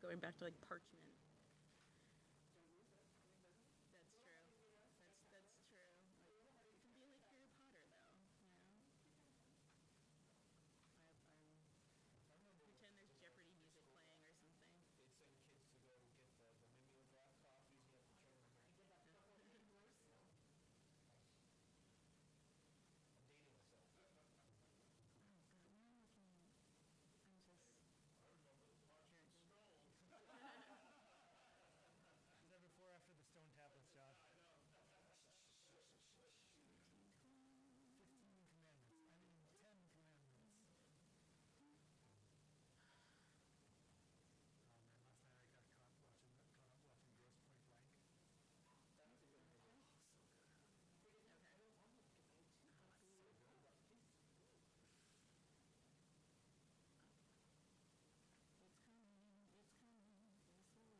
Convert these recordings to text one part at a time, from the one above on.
going back to like parchment. That's true. That's true. Like, it can be like Harry Potter, though. Pretend there's Jeopardy music playing or something. They'd send kids to go get the mimeograph copies. You have to turn them in. I'm dating myself. Is that before or after the stone tablets, John? 15 commandments. 10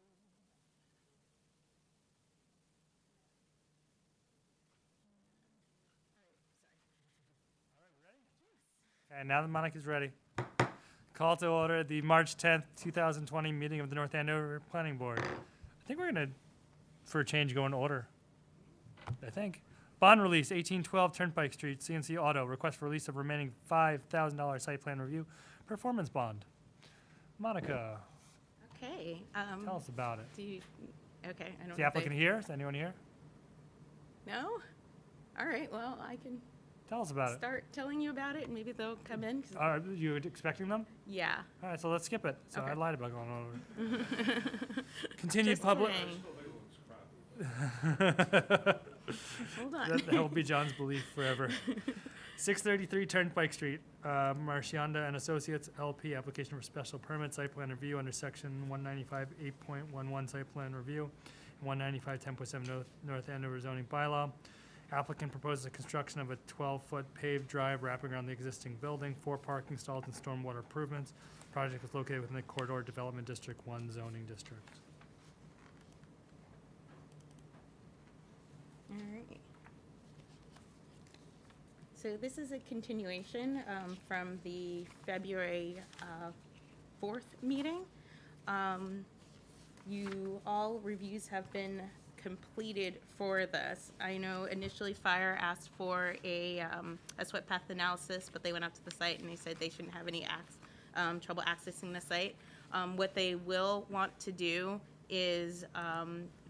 commandments. Oh man, last night I got caught up watching Gross Point Blank. All right, we ready? Okay, now that Monica's ready. Call to order the March 10th, 2020 meeting of the North Andover Planning Board. I think we're going to, for a change, go in order. I think. Bond release, 1812 Turnpike Street, CNC Auto. Request for release of remaining $5,000 site plan review performance bond. Monica, Okay. tell us about it. Do you, okay, I don't Is the know if they- applicant here? Is anyone here? No? All right, well, I can Tell us about it. start telling you about it, and maybe they'll come in. 'Cause- Are you expecting them? yeah. All right, so let's skip it. So I Okay. lied about going over. Continued Just public. kidding. Hold on. That will be John's belief forever. 633 Turnpike Street, Marcianda and Associates LP, application for special permit, site plan review under section 195 8.11 site plan review, and 195 10.7 North Andover zoning bylaw. Applicant proposes the construction of a 12-foot paved drive wrapping around the existing building, 4 parking stalls and stormwater improvements. Project is located within the Corridor Development District 1 zoning district. All right. So this is a continuation from the February 4th meeting. You all reviews have been completed for this. I know initially Fire asked for a sweat path analysis, but they went out to the site and they said they shouldn't have any trouble accessing the site. What they will want to do is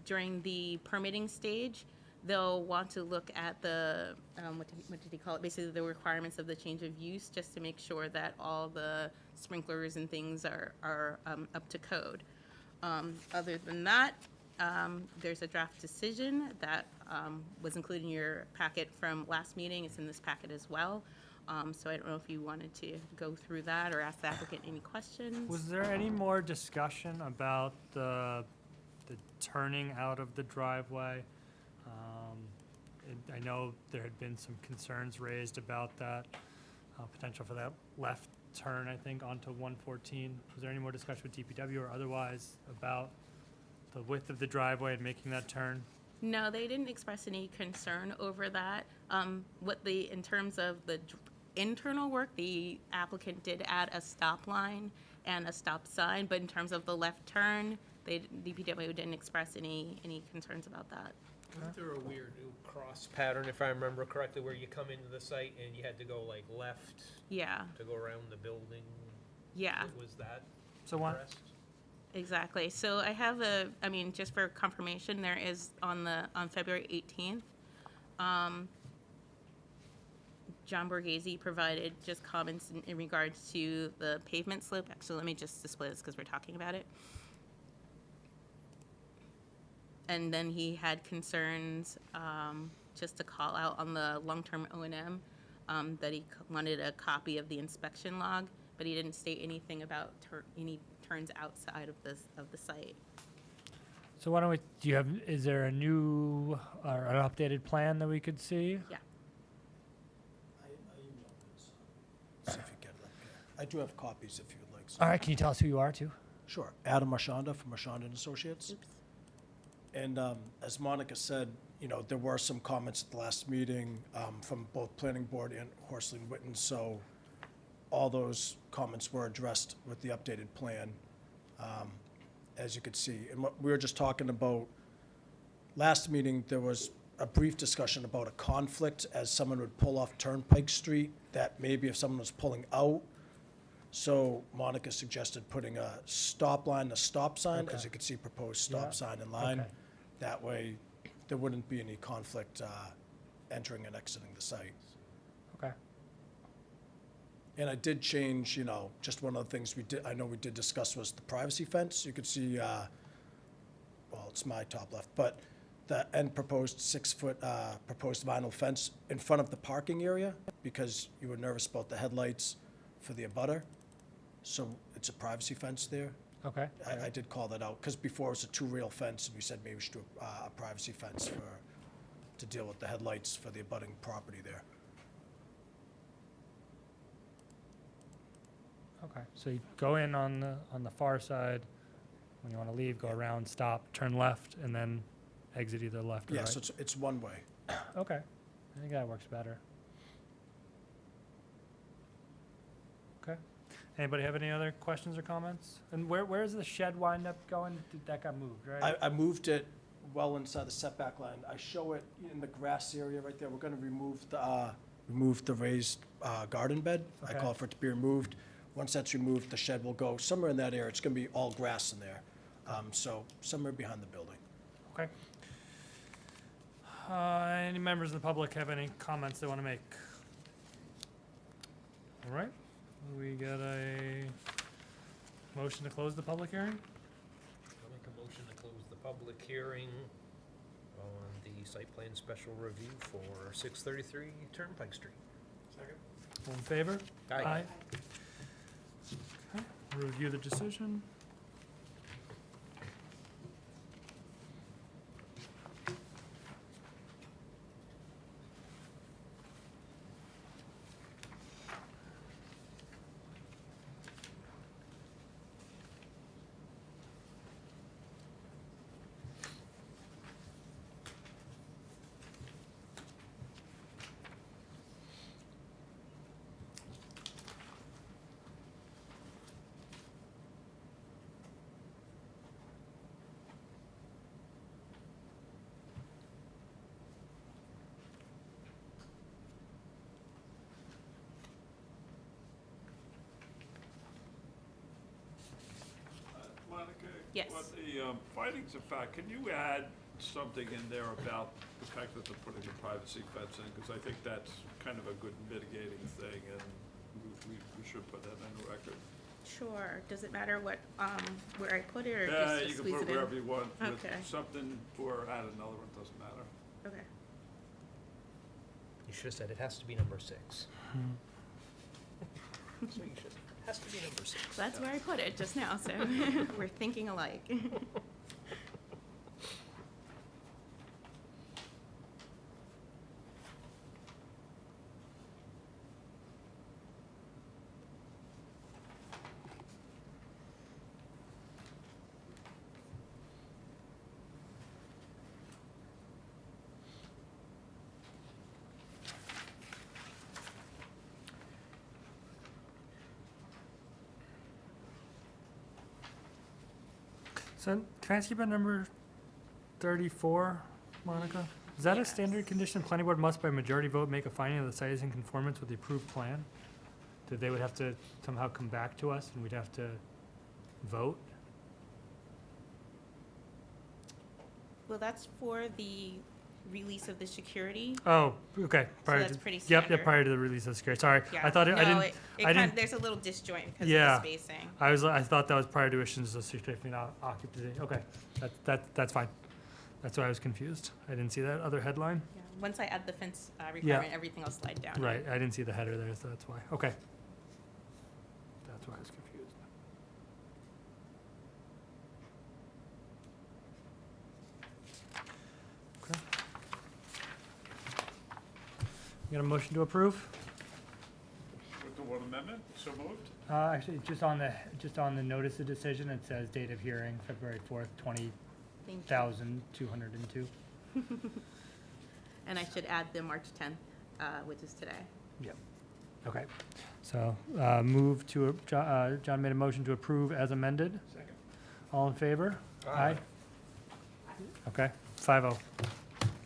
during the permitting stage, they'll want to look at the, what did he call it? Basically the requirements of the change of use, just to make sure that all the sprinklers and things are up to code. Other than that, there's a draft decision that was included in your packet from last meeting. It's in this packet as well. So I don't know if you wanted to go through that or ask the applicant any questions. Was there any more discussion about the turning out of the driveway? I know there had been some concerns raised about that, potential for that left turn, I think, onto 114. Was there any more discussion with DPW or otherwise about the width of the driveway and making that turn? No, they didn't express any concern over that. In terms of the internal work, the applicant did add a stop line and a stop sign, but in terms of the left turn, DPW didn't express any concerns about that. Wasn't there a weird cross pattern, if I remember correctly, where you come into the site and you had to go like left Yeah, to go around the building? yeah, Was that So one, addressed? exactly. So I have just for confirmation, there is on February 18th, John Borghese provided just comments in regards to the pavement slope. Actually, let me just display this because we're talking about it. And then he had concerns, just to call out on the long-term O&M, that he wanted a copy of the inspection log, but he didn't state anything about any turns outside of the site. so why don't we, is there a new or an updated plan that we could see? Yeah. I emailed this. See if you get it up here. I do have copies if you would like some. All right, can you tell us who you are too? Sure. Adam Marchanda from Marchanda and Associates. Oops. And as Monica said, there were some comments at the last meeting from both Planning Board and Horsley and Witten. So all those comments were addressed with the updated plan. as you could see. And what we were just talking about, last meeting, there was a brief discussion about a conflict as someone would pull off Turnpike Street, that maybe if someone was pulling out. So Monica suggested putting a stop line, a stop sign, as Okay. you can see, proposed Yeah. stop sign in line. Okay. That way, there wouldn't be any conflict entering and exiting the site. Okay. And I did change, just one of the things I know we did discuss was the privacy fence. You could see, well, it's my top left, but the end proposed 6-foot proposed vinyl fence in front of the parking area, because you were nervous about the headlights for the abutter. So it's a privacy fence there. Okay. I did call that out, because before it was a 2-rail fence, and we said maybe we should do a privacy fence to deal with the headlights for the abutting property there. Okay, so you go in on the far side, when you want to leave, go around, stop, turn left, and then exit either left or Yeah, right? so it's one way. Okay, I think that works better. Okay, anybody have any other questions or comments? And where's the shed wind up going? That got moved, right? I moved it well inside the setback line. I show it in the grass area right there. We're gonna remove the raised garden bed. I Okay. call for it to be removed. Once that's removed, the shed will go somewhere in that area. It's gonna be all grass in there. So somewhere behind the building. Okay. Any members of the public have any comments they want to make? All right, we got a motion to close the public hearing? I'll make a motion to close the public hearing on the site plan special review for 633 Turnpike Street. All in favor? Aye. Okay, review the decision. Monica? Yes. On the findings of fact, can you add something in there about the fact that they're putting the privacy fence in? Because I think that's kind of a good mitigating thing, and we should put that in the record. Sure. Does it matter what, where I put it, or Yeah, just you to can squeeze put it in? wherever you want, with Okay. something, or add another one, doesn't matter. Okay. You should have said it has to be number 6. So you should, has to be number 6. So that's where I put it just now, so we're thinking alike. So can I ask you about number 34, Monica? Is that a standard Yes. condition? Planning board must by majority vote make a finding that the site is in conformance with the approved plan? That they would have to somehow come back to us and we'd have to vote? Well, that's for the release of the security. Oh, okay. Prior that's to- pretty Yep, standard. prior to the release of security. Sorry, Yeah. I thought I No, didn't, it I kind didn't, there's a little disjoint because Yeah. of the spacing. I thought that was prior to issuance of certificate of occupancy. Okay, that's fine. That's why I was confused. I didn't see that other headline. Yeah. Once I add the fence requirement, everything will slide down. Right, I didn't see the header there, so that's why. Okay. That's why I was confused. Okay. You got a motion to approve? With the one amendment, so moved? Actually, just on the notice of decision, it says date of hearing, February 4th, Thank you. 20,202. And I should add the March 10th, which is today. Yep. Okay, so, John made a motion to approve as amended. Second. All in favor? Okay, 5-0. And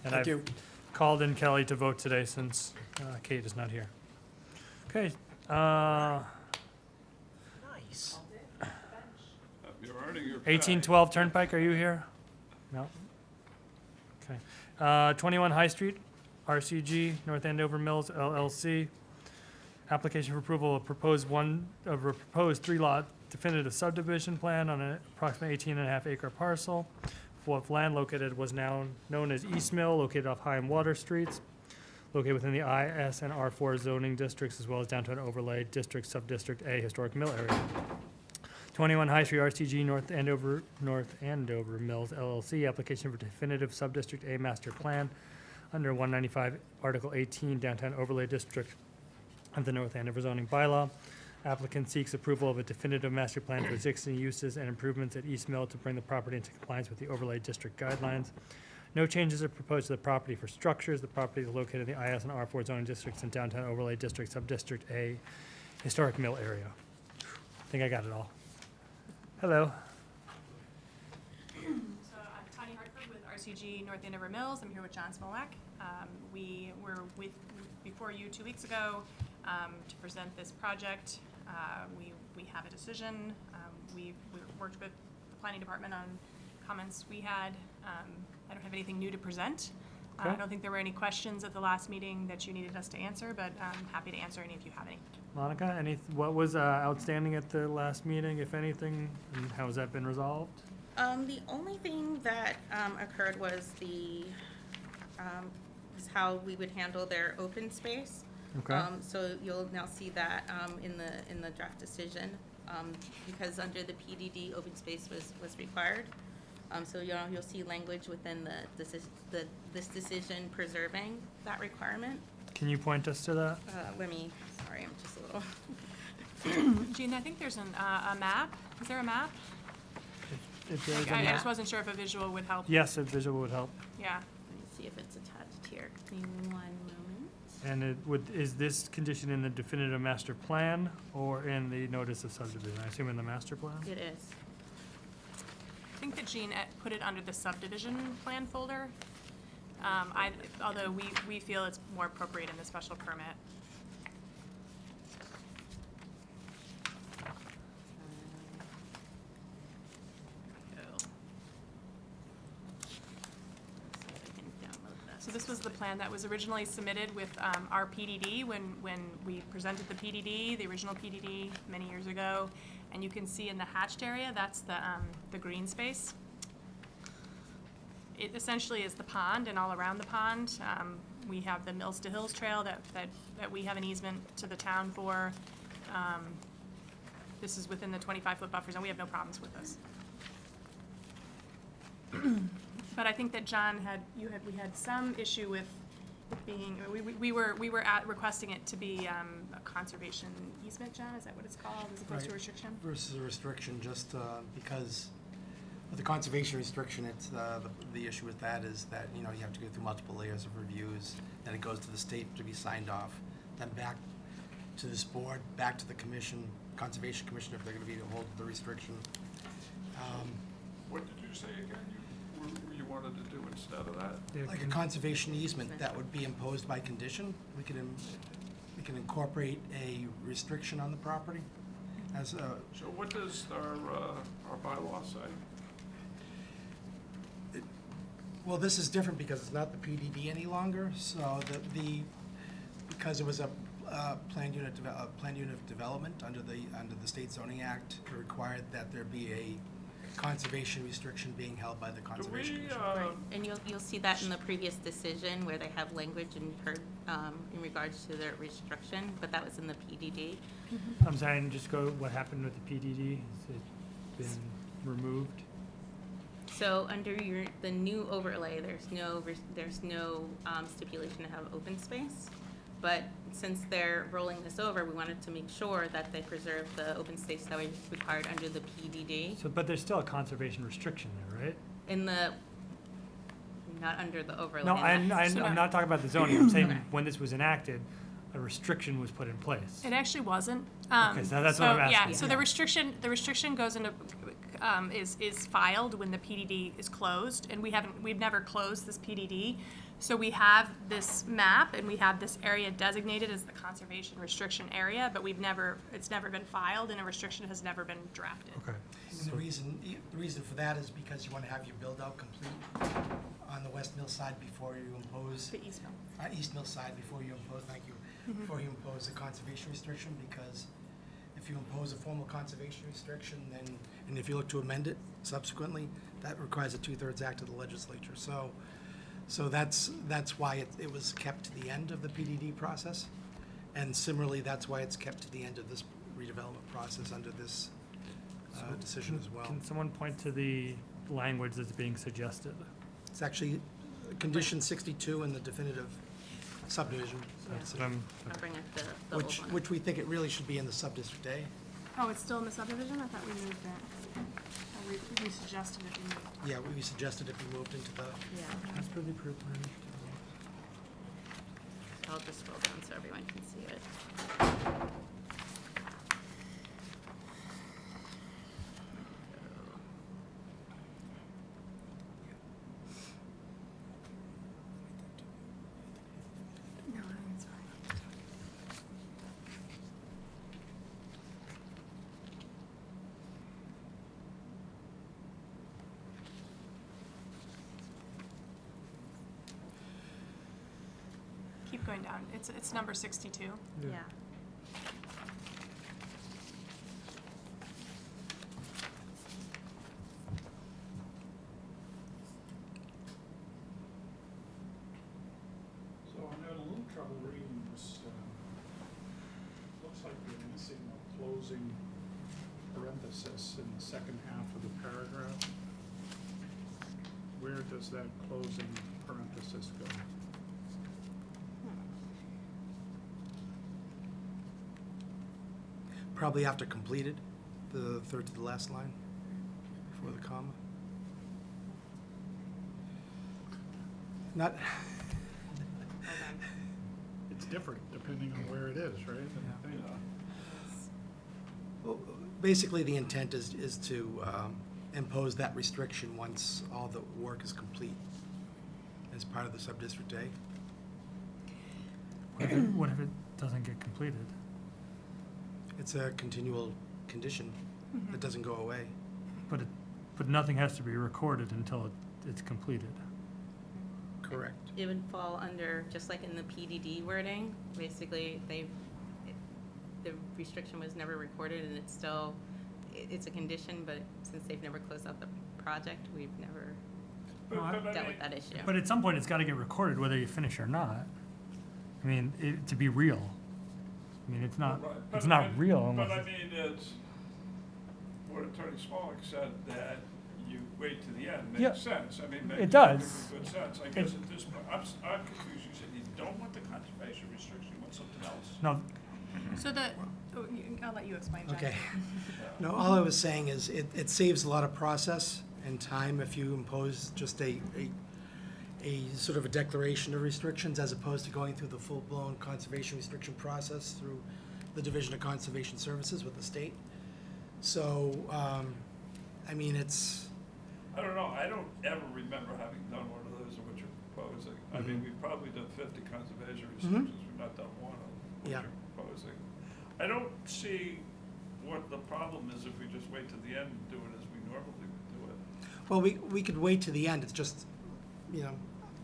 Thank I've you. called in Kelly to vote today since Kate is not here. Okay, Nice. You're earning your. 1812 Turnpike, are you here? No? Okay. 21 High Street, RCG, North Andover Mills LLC. Application for approval of a proposed three-lot definitive subdivision plan on an approximately 18.5 acre parcel of land located, was now known as East Mill, located off High and Water Streets, located within the IS and R4 zoning districts, as well as downtown overlay district, sub-district A, historic mill area. 21 High Street, RCG, North Andover Mills LLC, application for definitive sub-district A master plan under 195 Article 18 downtown overlay district of the North Andover zoning bylaw. Applicant seeks approval of a definitive master plan for existing uses and improvements at East Mill to bring the property into compliance with the overlay district guidelines. No changes are proposed to the property for structures. The property is located in the IS and R4 zoning districts and downtown overlay district, sub-district A, historic mill area. I think I got it all. Hello. So I'm Tanya Hartford with RCG North Andover Mills. I'm here with John Smolak. We were before you 2 weeks ago to present this project. We have a decision. We worked with the planning department on comments we had. I don't have anything new to present. I Okay. don't think there were any questions at the last meeting that you needed us to answer, but I'm happy to answer any if you have any. Monica, what was outstanding at the last meeting, if anything, and how has that been resolved? The only thing that occurred was was how we would handle their open space. Okay. So you'll now see that in the draft decision, because under the PDD, open space was required. So you'll see language within this decision preserving that requirement. Can you point us to that? Sorry, I'm just a little. Jean, I think there's a map. Is there a map? If there's a I map? just wasn't sure if a visual would help. Yes, a visual would help. Yeah. Let me see if it's attached here. Give me 1 moment. And is this condition in the definitive master plan or in the notice of subdivision? I assume in the master plan? It is. I think that Jean put it under the subdivision plan folder. Although we feel it's more appropriate in the special permit. So this was the plan that was originally submitted with our PDD when we presented the PDD, the original PDD many years ago. And you can see in the hatched area, that's the green space. It essentially is the pond, and all around the pond, we have the Mills to Hills Trail that we have an easement to the town for. This is within the 25-foot buffer zone. We have no problems with this. But I think that John we had some issue with being, we were requesting it to be a conservation easement, John, is that what it's called, as opposed to a Right. restriction? Versus a restriction, just because with the conservation restriction, it's, the issue with that is that, you know, you have to go through multiple layers of reviews, then it goes to the state to be signed off, then back to this board, back to the commission, Conservation Commission, if they're gonna be to hold the restriction. What did you say again, you wanted to do instead of that? Yeah, Like a can- conservation easement that would be imposed by condition, we can incorporate a restriction on the property as a, So what does our bylaw say? well, this is different because it's not the PDD any longer, so because it was a planned unit of development under the State Zoning Act, it required that there be a conservation restriction being held by the Do Conservation we, Commission. Right, and you'll see that in the previous decision where they have language in regards to their restriction, but that was in the PDD. I'm saying, just go, what happened with the PDD? Has it been removed? So under the new overlay, there's no stipulation to have open space. But since they're rolling this over, we wanted to make sure that they preserve the open space that was required under the PDD So, but there's still a conservation restriction there, right? not under the overlay. No, I'm So- not talking about the zoning. I'm saying Okay. when this was enacted, a restriction was put in place. It actually wasn't. Okay, so that's what I'm Yeah, asking. so the restriction goes into, is filed when the PDD is closed, and we've never closed this PDD. So we have this map and we have this area designated as the conservation restriction area, but it's never been filed and a restriction has never been drafted. Okay. And the reason for that is because you want to have your build-out complete on the West Mill side before you impose, The East Mill. East Mill side before you impose, thank you, before you impose a conservation restriction, because if you impose a formal conservation restriction, then, and if you look to amend it subsequently, that requires a 2/3 act of the legislature. So that's why it was kept to the end of the PDD process. And similarly, that's why it's kept to the end of this redevelopment process under this decision as well. Can someone point to the language that's being suggested? It's actually condition 62 in the definitive subdivision. That's what I'm, I'll bring up the old one. Which we think it really should be in the sub-district A. Oh, it's still in the subdivision? I thought we moved that. We suggested it be moved. Yeah, we suggested it be moved into the, Yeah, as per the approved plan. I'll just scroll down so everyone can see it. No, it's fine. Keep going down. It's number 62. Yeah. So I'm having a little trouble reading this. Looks like we're missing a closing parenthesis in the second half of the paragraph. Where does that closing parenthesis go? probably after completed, the third to the last line, before the comma. Not, It's different depending on where it is, right? I think. well, basically, the intent is to impose that restriction once all the work is complete as part of the sub-district A. What if it doesn't get completed? It's a continual condition that doesn't go away. But nothing has to be recorded until it's completed. Correct. It would fall under, just like in the PDD wording, basically, the restriction was never recorded and it's still, it's a condition, but since they've never closed out the project, we've never dealt with that issue. But at some point, it's got to get recorded whether you finish or not. I mean, to be real. I mean, it's not real unless. But I mean, it's, what Attorney Smolik said, that you wait to the end, Yeah. makes sense. I mean, makes It does. perfectly good sense. I guess at this point, I'm confused. You said you don't want the conservation restriction, you want something else. No, So I'll let you explain, John. Okay. No, all I was saying is it saves a lot of process and time if you impose just a sort of a declaration of restrictions as opposed to going through the full-blown conservation restriction process through the Division of Conservation Services with the state. So, I mean, it's, I don't know, I don't ever remember having done one of those of what you're proposing. I mean, we've probably done 50 conservation restrictions, we've not done one of what Yeah. you're proposing. I don't see what the problem is if we just wait to the end and do it as we normally would do it. well, we could wait to the end, it's just, you know,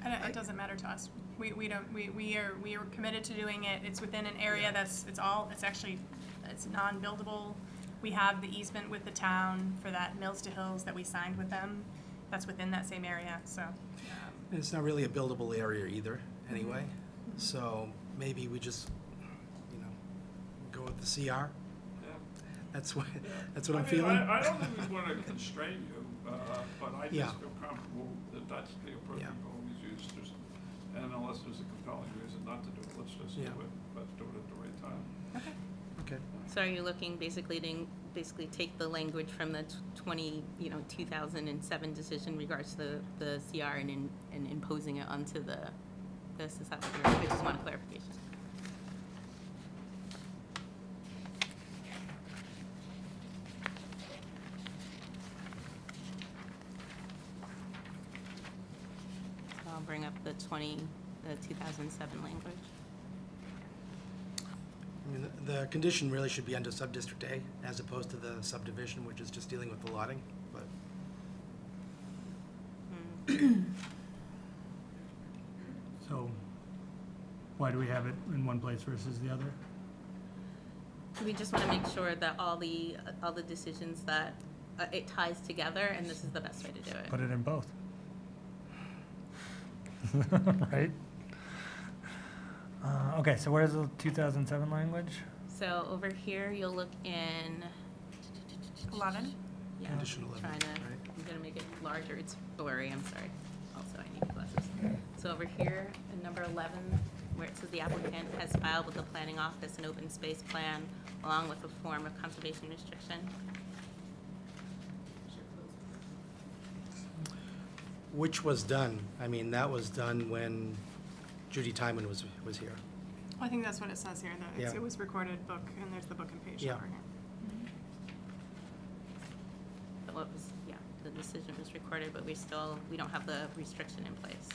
And it doesn't matter to us. We are committed to doing it. It's within an area it's non-buildable. We have the easement with the town for that Mills to Hills that we signed with them. That's within that same area, so. it's not really a buildable area either, anyway. So maybe we just, you know, go with the CR. Yeah. That's what I I'm mean, feeling. I don't think we want to constrain you, but I Yeah. just feel comfortable that that's the approach Yeah. we've always used, just, and unless there's a compelling reason not to do it, let's just do Yeah. it, but do it at the right time. Okay. Okay. So are you looking basically to take the language from the 2007 decision in regards to the CR and imposing it onto this? Is that what you're, I just want a clarification. bring up the 2007 language. I mean, the condition really should be under sub-district A as opposed to the subdivision, which is just dealing with the lotting, but. So why do we have it in one place versus the other? We just want to make sure that all the decisions that it ties together, and this is the best way to do it. Put it in both. Right? Okay, so where's the 2007 language? So over here, you'll look in. 11? Yeah, Condition I'm 11, trying to, right? I'm gonna make it larger. It's blurry, I'm sorry. Also, I need glasses. So over here, in number 11, where it says the applicant has filed with the planning office an open space plan along with a form of conservation restriction. Which was done, I mean, that was done when Judy Timon was here. I think that's what it says here, that Yeah. it was recorded book, and there's the book and page Yeah. over here. But what was, yeah, the decision was recorded, but we don't have the restriction in place.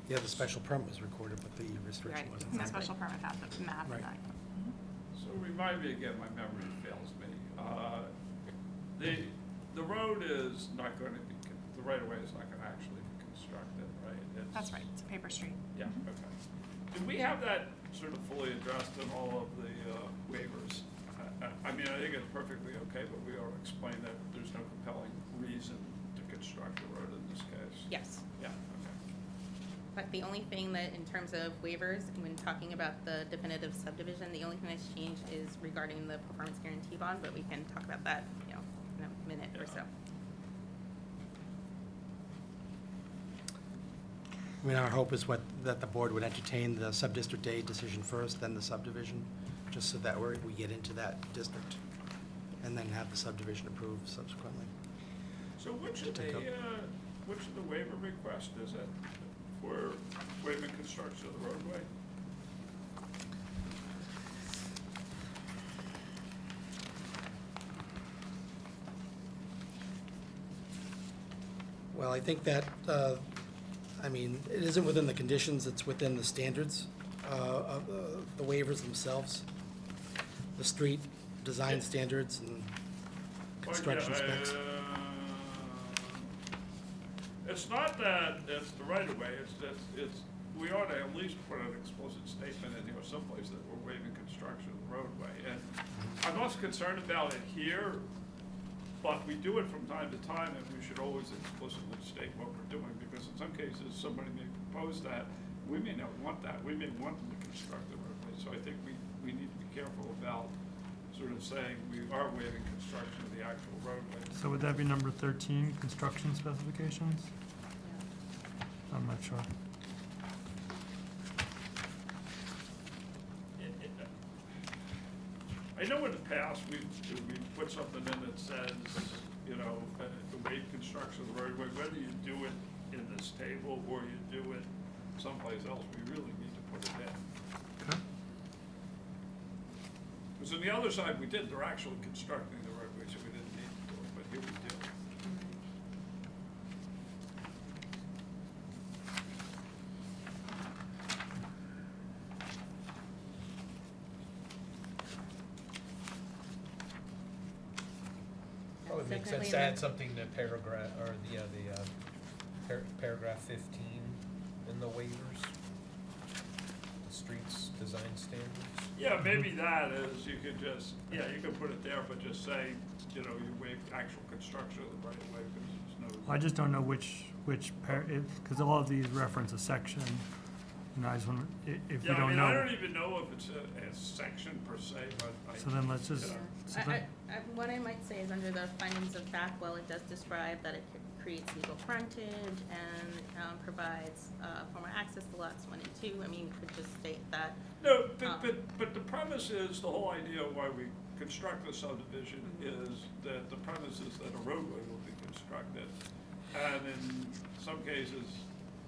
Yeah, the special permit was recorded, but the restriction Right. wasn't. And the special permit had the map Right. and that. So remind me again, my memory fails me. The road is not going to be, the right-of-way is not going to actually be constructed, right? That's right, it's a paper street. Yeah, okay. Do we have that sort of fully addressed in all of the waivers? I mean, I think it's perfectly okay, but we ought to explain that there's no compelling reason to construct the road in this case. Yes. Yeah, okay. But the only thing that, in terms of waivers, when talking about the definitive subdivision, the only thing that's changed is regarding the performance guarantee bond, but we can talk about that, in a minute or so. I mean, our hope is that the board would entertain the sub-district A decision first, then the subdivision, just so that we get into that district, and then have the subdivision approved subsequently. So which of the waiver request is it for waiving construction of the roadway? Well, I think that, I mean, it isn't within the conditions, it's within the standards of the waivers themselves, the street design standards and construction Well, yeah, specs. It's not that it's the right of way, it's, we ought to at least put an explicit statement in here someplace that we're waiving construction of the roadway. And I'm less concerned about it here, but we do it from time to time, and we should always explicitly state what we're doing, because in some cases, somebody may propose that, we may not want that, we may want them to construct the roadway. So I think we need to be careful about sort of saying we are waiving construction of the actual roadway. So would that be number 13, construction specifications? I'm not sure. I know in the past, we've put something in that says, the waive construction of the roadway, whether you do it in this table or you do it someplace else, we really need to put it in. Okay. Because on the other side, we did, they're actually constructing the roadway, so we didn't need to do it, but here we do. Probably makes sense Definitely to add not- something to paragraph, or paragraph 15 in the waivers. The streets design standards. Yeah, maybe that is, you could just, you could put it there, but just say, you waive actual construction of the right of way, because there's no. I just don't know which because all of these reference a section, and I just want, if we Yeah, I don't mean, know. I don't even know if it's a section per se, but So then let's just, Yeah. so then- What I might say is under the findings of fact, while it does describe that it creates legal frontage and provides formal access to lots 1 and 2, I mean, you could just state that. No, but the premise is, the whole idea of why we construct the subdivision is that the premise is that a roadway will be constructed. And in some cases,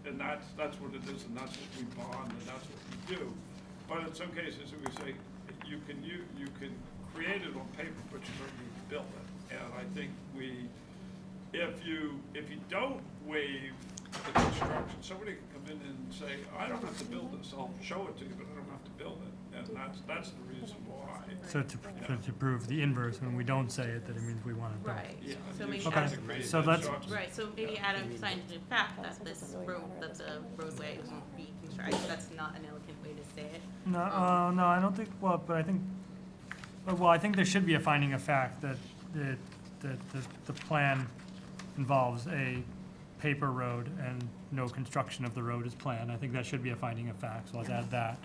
and that's what it is, and that's what we bond, and that's what we do. But in some cases, we say, you can create it on paper, but you don't need to build it. And I think if you don't waive the construction, somebody can come in and say, I don't have to build this, I'll show it to you, but I don't have to build it. And that's the reason why. So to prove the inverse, when we don't say it, that it means we want it done. Right, Yeah, so you maybe should Okay, add, agree so that let's- trucks- right, so maybe add a scientific fact that this road, that the roadway won't be constructed, that's not an elegant way to say it. No, no, I don't think, well, but I think, well, I think there should be a finding of fact that the plan involves a paper road and no construction of the road is planned. I think that should be a finding of fact, so let's add that.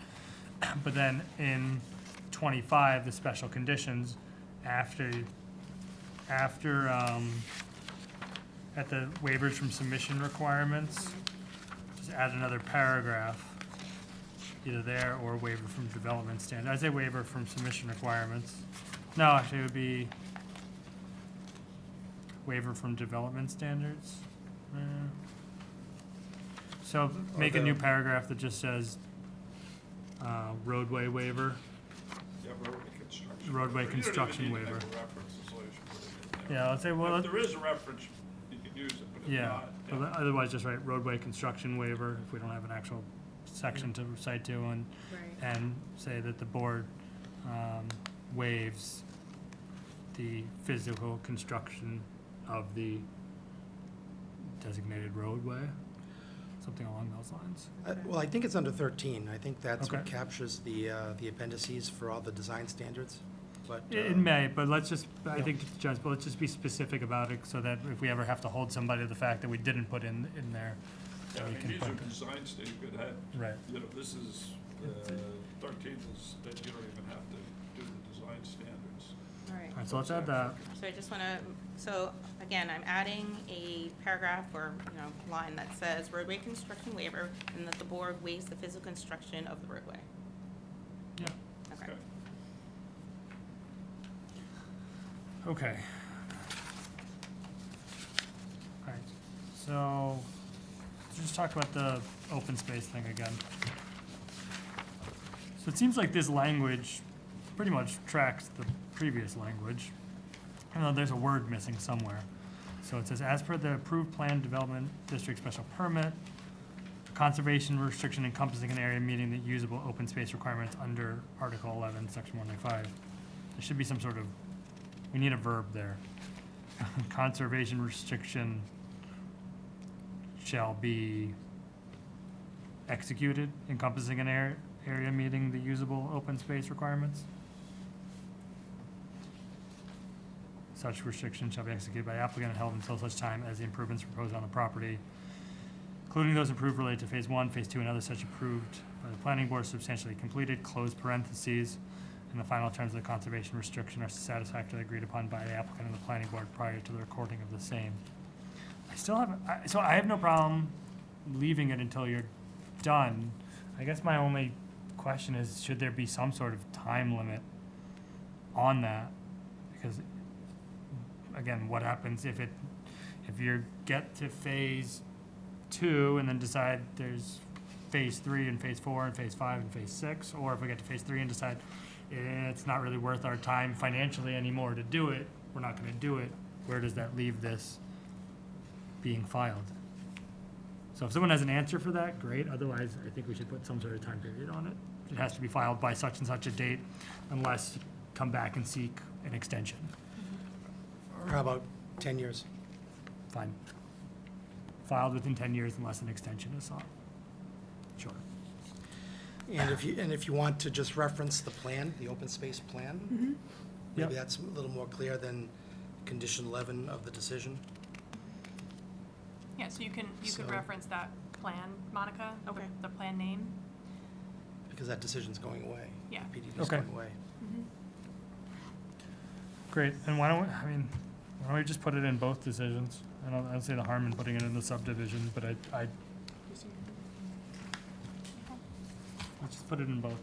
But then in 25, the special conditions, at the waivers from submission requirements, just add another paragraph, either there or waiver from development standard. I say waiver from submission requirements. No, actually, it would be waiver from development standards. So make a new paragraph that just says roadway waiver. Yeah, roadway construction. Roadway You don't even construction need to waiver. make a reference, as long as you put it in there. Yeah, let's say, well, If there is a reference, you can use it, but if yeah, not, but otherwise just write roadway construction waiver if we don't have an actual section to cite to, and Right. and say that the board waives the physical construction of the designated roadway, something along those lines. Well, I think it's under 13. I think that's what Okay. captures the appendices for all the design standards, but. It may, but let's just, I think, Judge, but let's just be specific about it, so that if we ever have to hold somebody to the fact that we didn't put in there, yeah, I we mean, can these are put it. design state, you could have, Right. you know, this is, 13 is that you don't even have to do the design standards. Right. All right, so let's add that. So I just wanna, so again, I'm adding a paragraph or, line that says roadway construction waiver and that the board waives the physical construction of the roadway. Yeah. Okay. Okay. Alright, so, let's just talk about the open space thing again. So it seems like this language pretty much tracks the previous language, even though there's a word missing somewhere. So it says, as per the approved plan development district special permit, conservation restriction encompassing an area meeting the usable open space requirements under Article 11, Section 195. There should be some sort of, we need a verb there. Conservation restriction shall be executed encompassing an area meeting the usable open space requirements. Such restriction shall be executed by applicant and held until such time as the improvements proposed on the property, including those approved related to phase 1, phase 2, and others such approved by the planning board substantially completed, close parentheses, and the final terms of the conservation restriction are satisfactorily agreed upon by the applicant and the planning board prior to the recording of the same. I still have, so I have no problem leaving it until you're done. I guess my only question is, should there be some sort of time limit on that? Because, again, what happens if you get to phase 2 and then decide there's phase 3 and phase 4 and phase 5 and phase 6, or if we get to phase 3 and decide it's not really worth our time financially anymore to do it, we're not gonna do it, where does that leave this being filed? So if someone has an answer for that, great, otherwise I think we should put some sort of time period on it. It has to be filed by such and such a date, unless you come back and seek an extension. Or how about 10 years? Fine. Filed within 10 years unless an extension is sought. Sure. And if you want to just reference the plan, the open space plan, Yep. maybe that's a little more clear than condition 11 of the decision. Yeah, so you could So- reference that plan, Monica, Okay. the plan name. Because that decision's going away. Yeah. PDD's Okay. going away. Great, and why don't we just put it in both decisions? I don't see the harm in putting it in the subdivision, but let's just put it in both.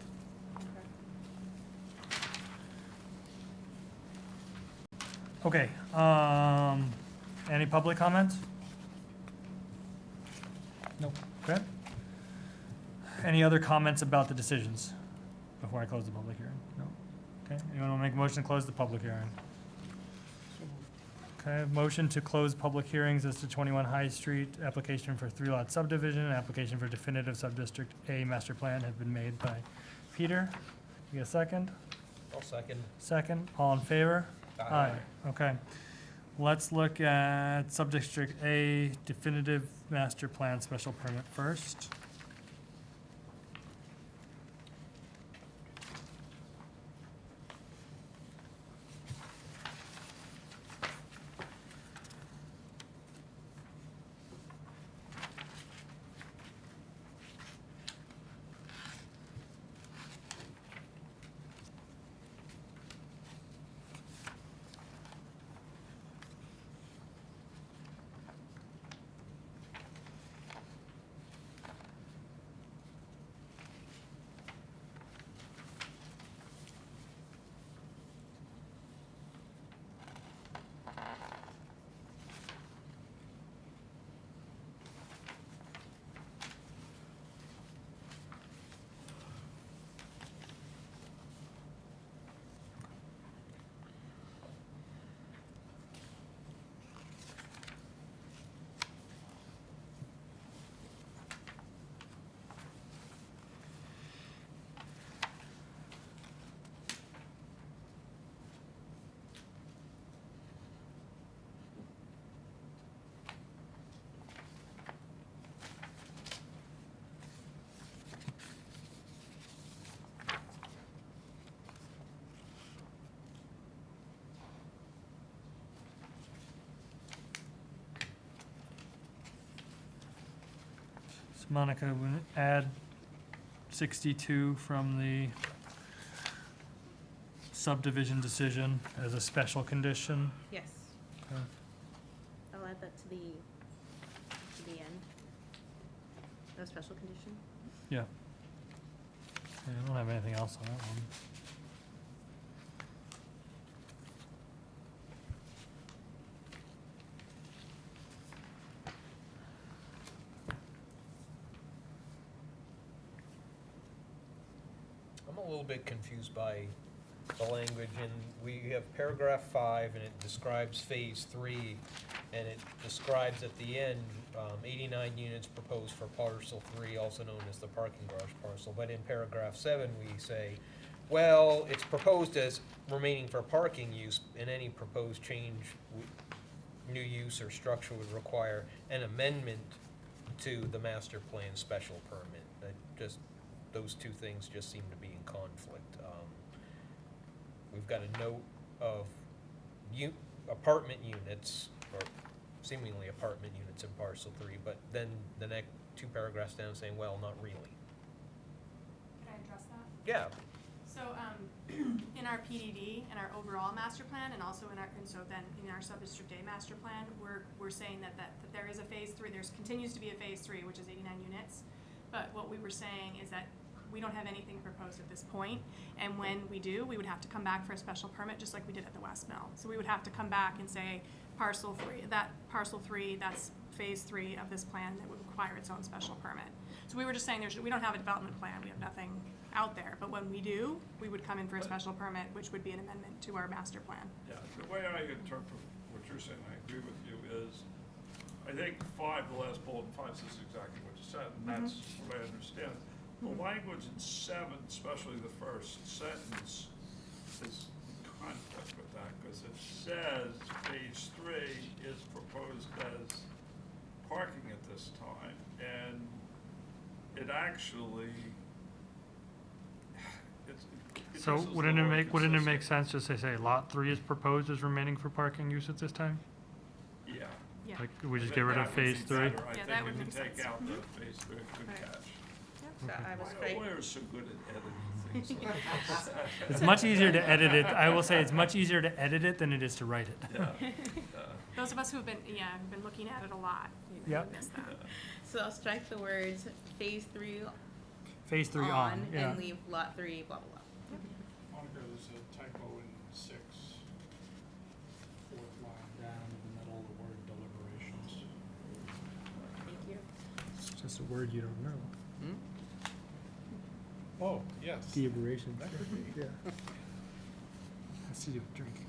Okay, any public comments? No, okay. Any other comments about the decisions before I close the public hearing? No? Okay, anyone want to make a motion to close the public hearing? Okay, motion to close public hearings as to 21 High Street, application for 3-lot subdivision, and application for definitive sub-district A master plan have been made by Peter. You get a second? I'll second. Second, all in favor? Aye. Okay. Let's look at sub-district A definitive master plan special permit first. So Monica, would add 62 from the subdivision decision as a special condition. Yes. Okay. I'll add that to the end. No special condition? Yeah. Yeah, I don't have anything else on that one. I'm a little bit confused by the language, and we have paragraph 5, and it describes phase 3, and it describes at the end, 89 units proposed for parcel 3, also known as the parking garage parcel. But in paragraph 7, we say, well, it's proposed as remaining for parking use, and any proposed change, new use or structure would require an amendment to the master plan special permit. Those two things just seem to be in conflict. We've got a note of apartment units, or seemingly apartment units in parcel 3, but then the next 2 paragraphs down saying, well, not really. Can I address that? Yeah, So, in our PDD, in our overall master plan, and also in our sub-district A master plan, we're saying that there is a phase 3, continues to be a phase 3, which is 89 units. But what we were saying is that we don't have anything proposed at this point, and when we do, we would have to come back for a special permit, just like we did at the West Mill. So we would have to come back and say, parcel 3, that's phase 3 of this plan that would require its own special permit. So we were just saying, we don't have a development plan, we have nothing out there, but when we do, we would come in for a special permit, which would be an amendment to our master plan. Yeah, the way I interpret what you're saying, I agree with you, is I think 5, the last bullet in 5 says exactly what you said, and that's what I understand. The language in 7, especially the first sentence, is in conflict with that, because it says phase 3 is proposed as parking at this time, and it actually, So wouldn't it make sense just to say lot 3 is proposed as remaining for parking use at this time? Yeah. Yeah. Like, we just I get rid think of that would phase be 3? better. Yeah, I that think would we make can take sense. out the phase 3, good Right. catch. So I was My right. lawyer's so good at editing things. It's much easier to edit it. I will say it's much easier to edit it than it is to write it. Yeah. Those of us who have been looking at it a lot, you Yep. missed that. So I'll strike the words phase 3 Phase 3 on, yeah. and leave lot 3, blah, blah, blah. Monica, there's a typo in 6, 4th line down in the middle of the word deliberations. Thank you. It's just a word you don't know. Oh, yes. Deliberation. That could be. Yeah. Has to do with drinking.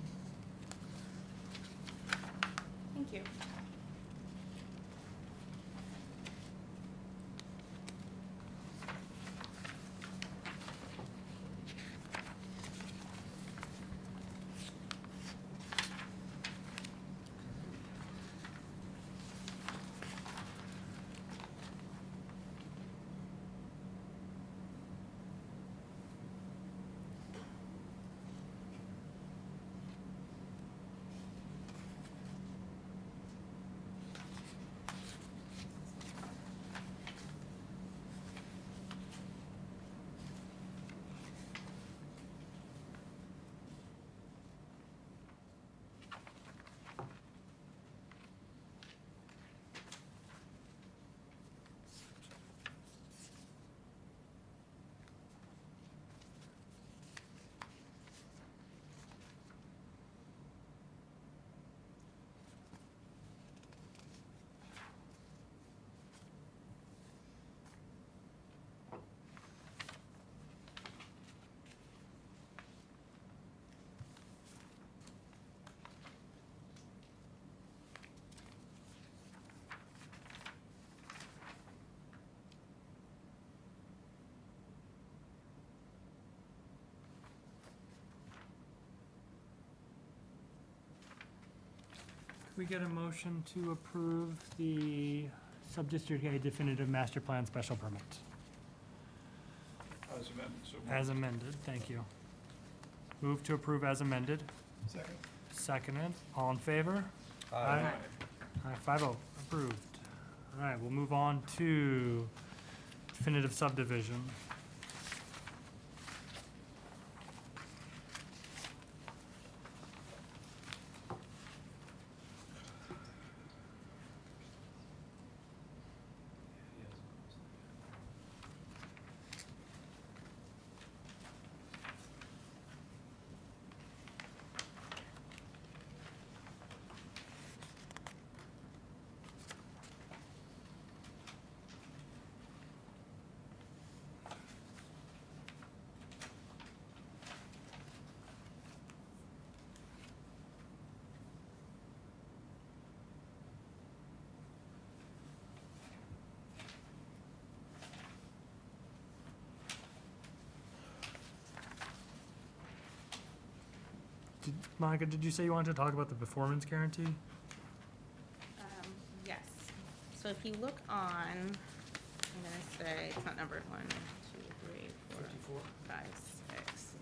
we get a motion to approve the Sub-District A definitive master plan special permit? As amended, so moved. As amended, thank you. Move to approve as amended. Second. Seconded, all in favor? Aye. Aye, 5-0, approved. All right, we'll move on to definitive subdivision. Monica, did you say you wanted to talk about the performance guarantee? Yes. So if you look on, I'm gonna say, it's not numbered, 1, 2, 3, 4, 5, 6.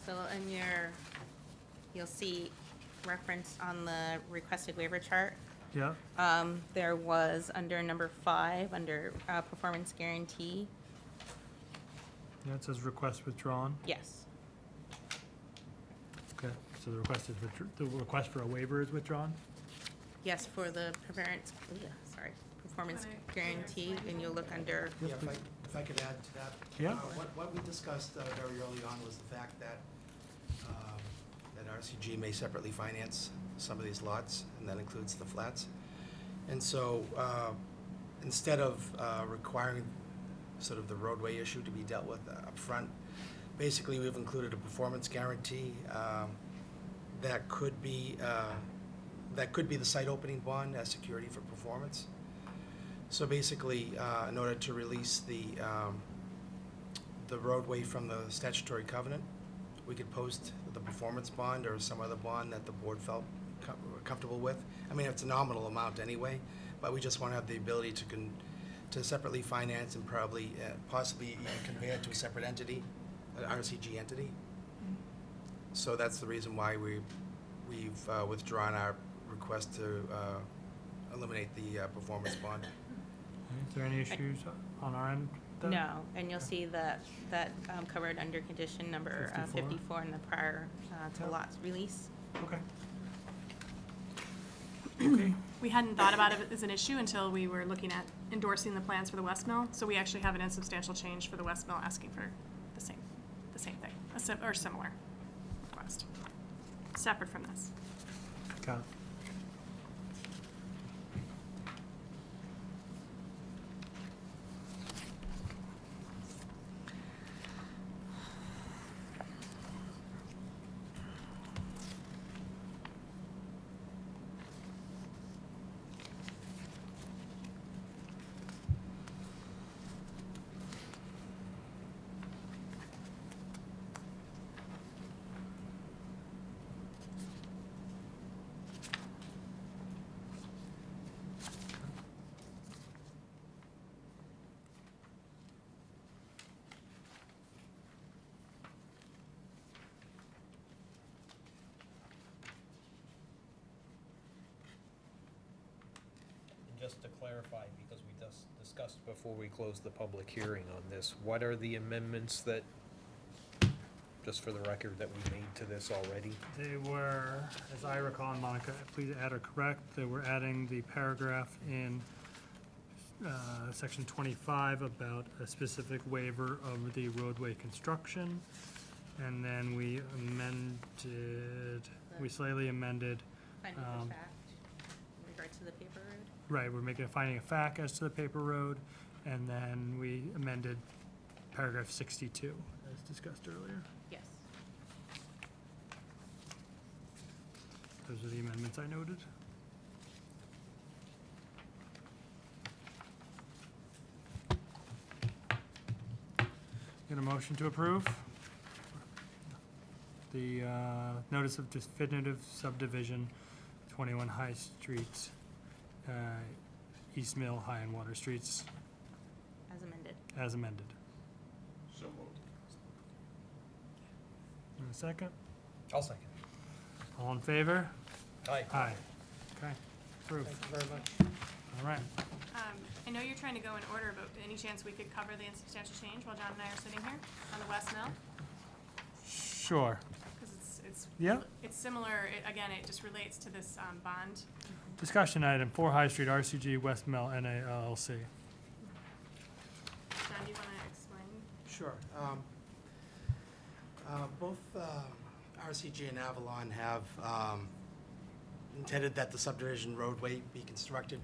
So in your, you'll see reference on the requested waiver chart. Yeah, There was under number 5, under performance guarantee. yeah, it says request withdrawn. Yes. Okay, so the request is, the request for a waiver is withdrawn? Yes, for the performance guarantee, and you'll look under, Yeah, if I could add to that. Yeah. What we discussed very early on was the fact that, that RCG may separately finance some of these lots, and that includes the flats. And so, instead of requiring sort of the roadway issue to be dealt with upfront, basically, we've included a performance guarantee that could be the site opening bond as security for performance. So basically, in order to release the roadway from the statutory covenant, we could post the performance bond or some other bond that the board felt comfortable with. I mean, it's a nominal amount anyway, but we just want to have the ability to separately finance and probably, possibly even convey it to a separate entity, an RCG entity. So that's the reason why we've withdrawn our request to eliminate the performance bond. Is there any issues on our end? with that? no, and you'll see that covered under condition number 54. 54 in the prior to Yeah. lots release. Okay. Okay, We hadn't thought about it as an issue until we were looking at endorsing the plans for the West Mill. So we actually have an insubstantial change for the West Mill asking for the same thing, or similar request, separate from this. got it. And just to clarify, because we discussed before we closed the public hearing on this, what are the amendments that, just for the record, that we made to this already? They were, as I recall, and Monica, please add or correct, they were adding the paragraph in section 25 about a specific waiver of the roadway construction. And then we slightly amended, Finding of fact in regard to the paper road. right, we're making a finding of fact as to the paper road. And then we amended paragraph 62, as discussed earlier. Yes. Those are the amendments I noted. Get a motion to approve the notice of definitive subdivision 21 High Street, East Mill, High and Water Streets, As amended. as amended. So moved. In a second? I'll second. All in favor? Aye. Aye. Okay, approved. Thank you very much. All right. I know you're trying to go in order, but any chance we could cover the insubstantial change while John and I are sitting here on the West Mill? Sure. Because it's. Yeah. It's similar, again, it just relates to this bond. Discussion item, 4 High Street, RCG West Mill, NA LLC. John, do you want to explain? Sure. Both RCG and Avalon have intended that the subdivision roadway be constructed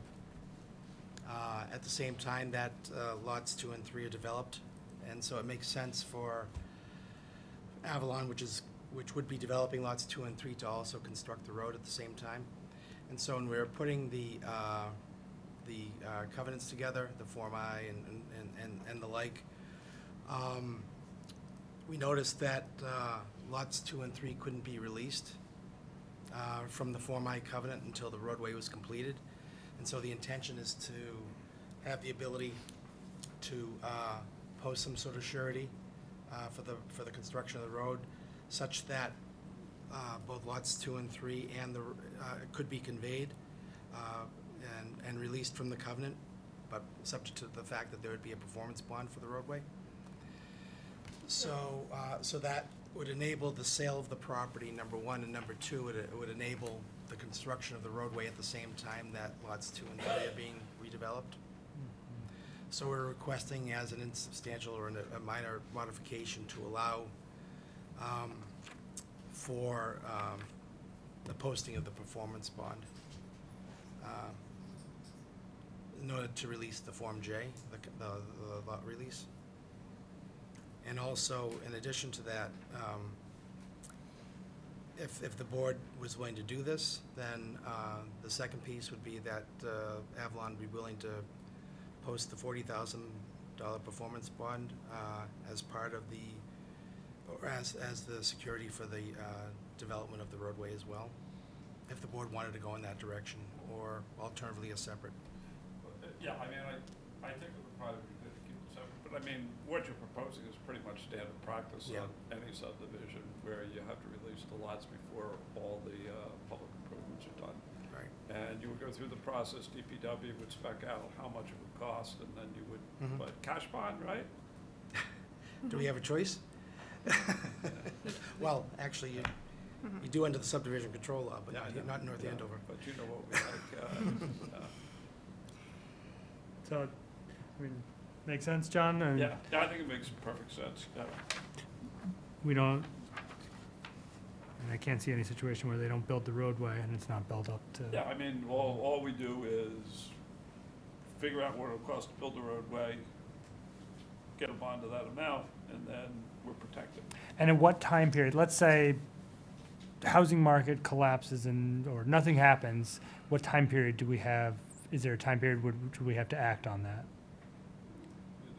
at the same time that lots 2 and 3 are developed. And so it makes sense for Avalon, which would be developing lots 2 and 3, to also construct the road at the same time. And so when we're putting the covenants together, the Form I and the like, we noticed that lots 2 and 3 couldn't be released from the Form I covenant until the roadway was completed. And so the intention is to have the ability to post some sort of surety for the construction of the road, such that both lots 2 and 3 and could be conveyed and released from the covenant, but subject to the fact that there would be a performance bond for the roadway. So that would enable the sale of the property, number one, and number two, it would enable the construction of the roadway at the same time that lots 2 and 3 are being redeveloped. So we're requesting as an insubstantial or a minor modification to allow for the posting of the performance bond in order to release the Form J, the lot release. And also, in addition to that, if the board was willing to do this, then the second piece would be that Avalon would be willing to post the $40,000 performance bond as part of or as the security for the development of the roadway as well, if the board wanted to go in that direction, or alternatively a separate. Yeah, I mean, I think it would probably be good to keep it separate, but I mean, what you're proposing is pretty much standard practice Yeah. on any subdivision where you have to release the lots before all the public improvements are done. Right. And you would go through the process, DPW would spec out how much it would cost, and then you would, Mhm. but cash bond, right? Do we have a choice? Well, actually, you do under the subdivision control law, but Yeah, I know. not North Yeah, Andover. But you know what we like, So, I mean, make sense, John? And yeah, I think it makes perfect sense, yeah. We don't, and I can't see any situation where they don't build the roadway and it's not built up to. Yeah, I mean, all we do is figure out what it'll cost to build the roadway, get a bond of that amount, and then we're protected. And in what time period? Let's say the housing market collapses or nothing happens, what time period do we have? Is there a time period where we have to act on that?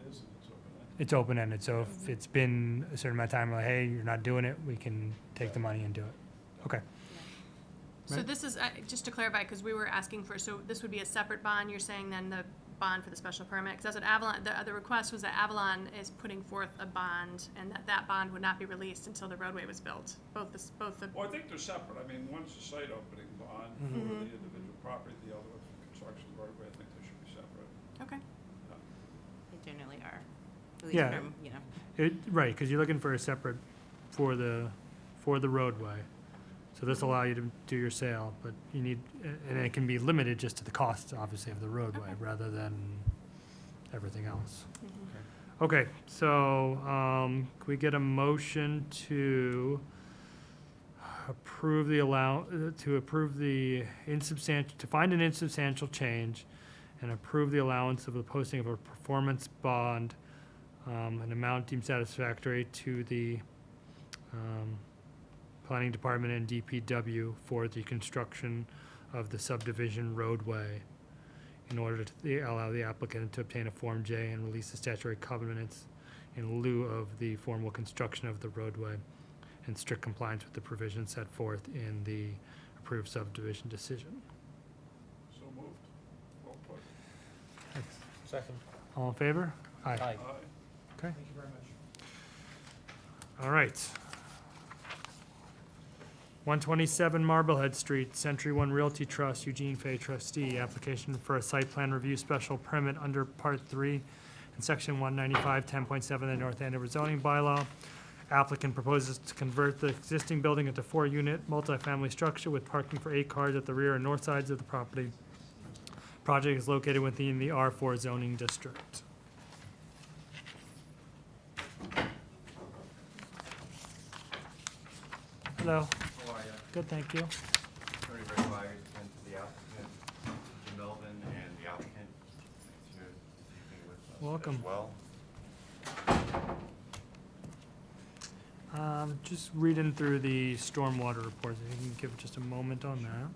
It is, it's open-ended. It's open-ended, so if it's been a certain amount of time, like, hey, you're not doing it, we can take the money and do it. Okay. So Right. this is, just to clarify, because we were asking for, so this would be a separate bond, you're saying then the bond for the special permit? Because that's what Avalon, the request was that Avalon is putting forth a bond, and that bond would not be released until the roadway was built. Both the, Well, I think they're separate. I mean, one's a site opening bond for the individual property, the other one's for construction of the roadway. I think they should be separate. okay. They generally are. At least Yeah. from, you know. Right, because you're looking for a separate for the roadway. So this allow you to do your sale, but you need, and it can be limited just to the costs, obviously, of the roadway, Okay. rather than everything else. Okay, so, can we get a motion to approve the insubstantial, to find an insubstantial change and approve the allowance of the posting of a performance bond, an amount deemed satisfactory to the, Planning Department and DPW for the construction of the subdivision roadway in order to allow the applicant to obtain a Form J and release the statutory covenants in lieu of the formal construction of the roadway in strict compliance with the provisions set forth in the approved subdivision decision. So moved. Well put. Thanks. Second. All in favor? Aye. Aye. Aye. Okay. Thank you very much. All right. 127 Marblehead Street, Century One Realty Trust, Eugene Fay trustee, application for a site plan review special permit under Part 3 in Section 195, 10.7 of the North Andover zoning bylaw. Applicant proposes to convert the existing building into 4-unit multifamily structure with parking for 8 cars at the rear and north sides of the property. Project is located within the R4 zoning district. Hello. How are you? Good, thank you. Attorney Rick Myers, and the applicant, Jim Melvin, and the applicant is here this evening with us Welcome. as well. Just reading through the stormwater reports, if you can give just a moment on that.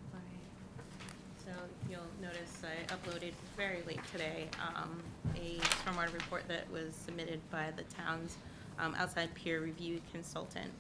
So you'll notice I uploaded very late today, a stormwater report that was submitted by the town's, outside peer review consultant.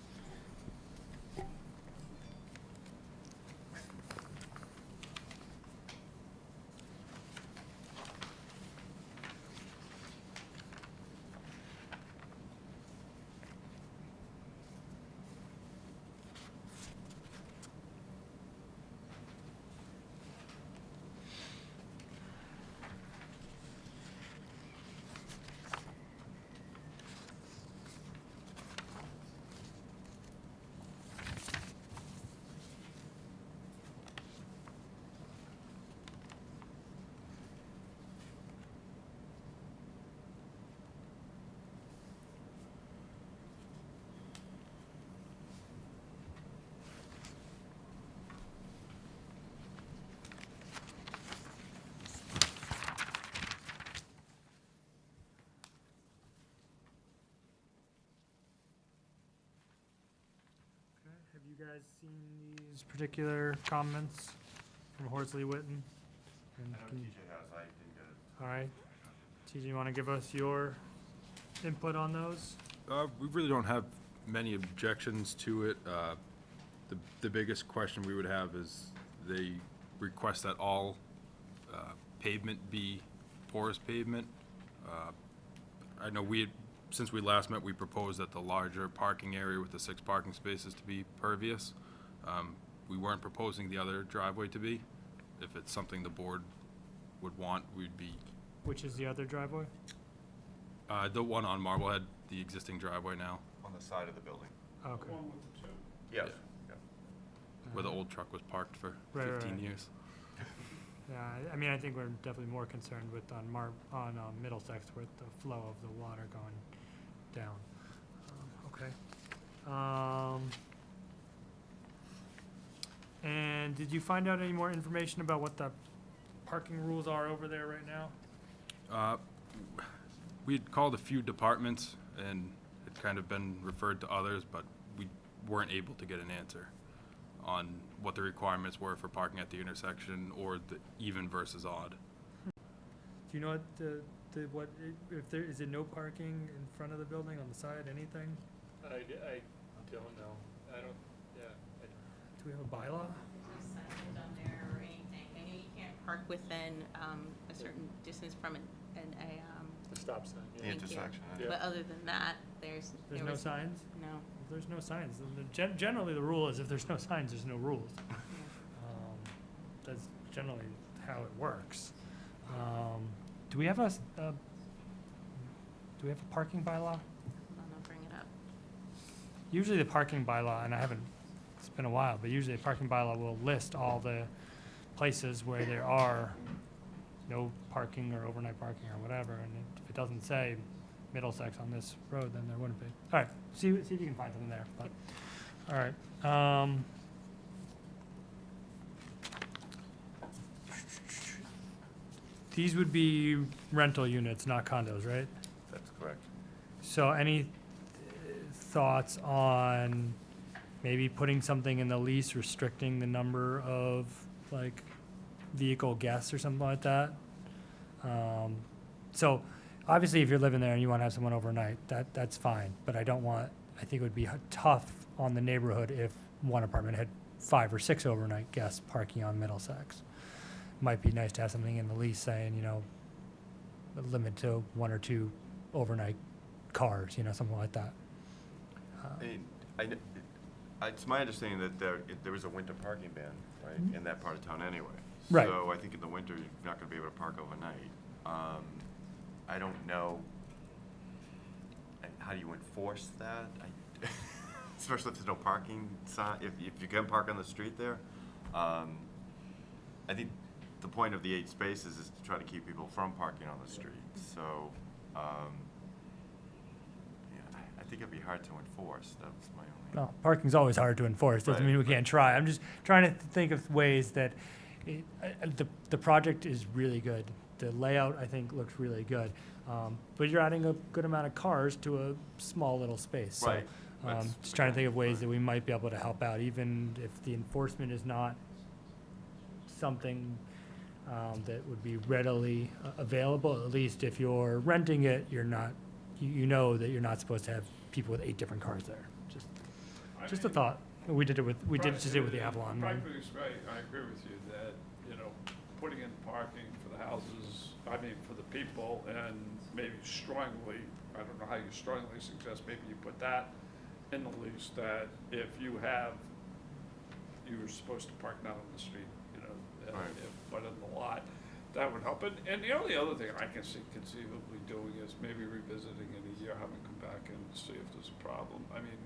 Okay, have you guys seen these particular comments from Horsley Witten? And I know can- TJ has, I didn't get it. All right. TJ, you want to give us your input on those? We really don't have many objections to it. The biggest question we would have is they request that all pavement be porous pavement. I know since we last met, we proposed that the larger parking area with the 6 parking spaces to be pervious. We weren't proposing the other driveway to be. If it's something the board would want, we'd be, Which is the other driveway? the one on Marblehead, the existing driveway now, On the side of the building. Okay. One with the two. Yes. where the old truck was parked for Right, 15 right. years. Yeah, I mean, I think we're definitely more concerned with on Middlesex with the flow of the water going down. Okay. And did you find out any more information about what the parking rules are over there right now? We had called a few departments and had kind of been referred to others, but we weren't able to get an answer on what the requirements were for parking at the intersection or the even versus odd. Do you know what if there, is it no parking in front of the building, on the side, anything? I don't know. I don't, yeah. Do we have a bylaw? There's no signage on there or anything. I know you can't park within, a certain distance from The stop sign, The yeah. Thank you. intersection. Yeah. but other than that, There's there no was- signs? No. If there's no signs, then generally the rule is if there's no signs, there's no rules. That's generally how it works. Do we have a parking bylaw? I'll bring it up. Usually the parking bylaw, and it's been a while, but usually the parking bylaw will list all the places where there are no parking or overnight parking or whatever, and if it doesn't say Middlesex on this road, then there wouldn't be. All right, see if you can find something there, but, all right. These would be rental units, not condos, right? That's correct. So any thoughts on maybe putting something in the lease restricting the number of, like, vehicle guests or something like that? So obviously if you're living there and you want to have someone overnight, that's fine, but I think it would be tough on the neighborhood if one apartment had 5 or 6 overnight guests parking on Middlesex. Might be nice to have something in the lease saying, you know, limit to 1 or 2 overnight cars, you know, something like that. I mean, it's my understanding that there is a winter parking ban, right, in that part of town anyway. Right. So I think in the winter, you're not gonna be able to park overnight. I don't know, how do you enforce that? Especially if there's no parking sign, if you can park on the street there. I think the point of the 8 spaces is to try to keep people from parking on the street. So, yeah, I think it'd be hard to enforce. That's my only. Well, parking's always hard to enforce, doesn't Right, mean we right. can't try. I'm just trying to think of ways that, the project is really good. The layout, I think, looks really good. But you're adding a good amount of cars to a small little space. So, Right. That's just trying to think of ways that we might be able to help out, even if the enforcement is not something that would be readily available. At least if you're renting it, you're not, you know that you're not supposed to have people with 8 different cars there. Just a thought. We did it with the Avalon one. Practically speaking, I agree with you that, you know, putting in parking for the houses, I mean, for the people, and maybe strongly, I don't know how you strongly suggest, maybe you put that in the lease, that if you were supposed to park not on the street, you know, Right. but in the lot, that would help. And the only other thing I can see conceivably doing is maybe revisiting in a year, having come back and see if there's a problem. I mean,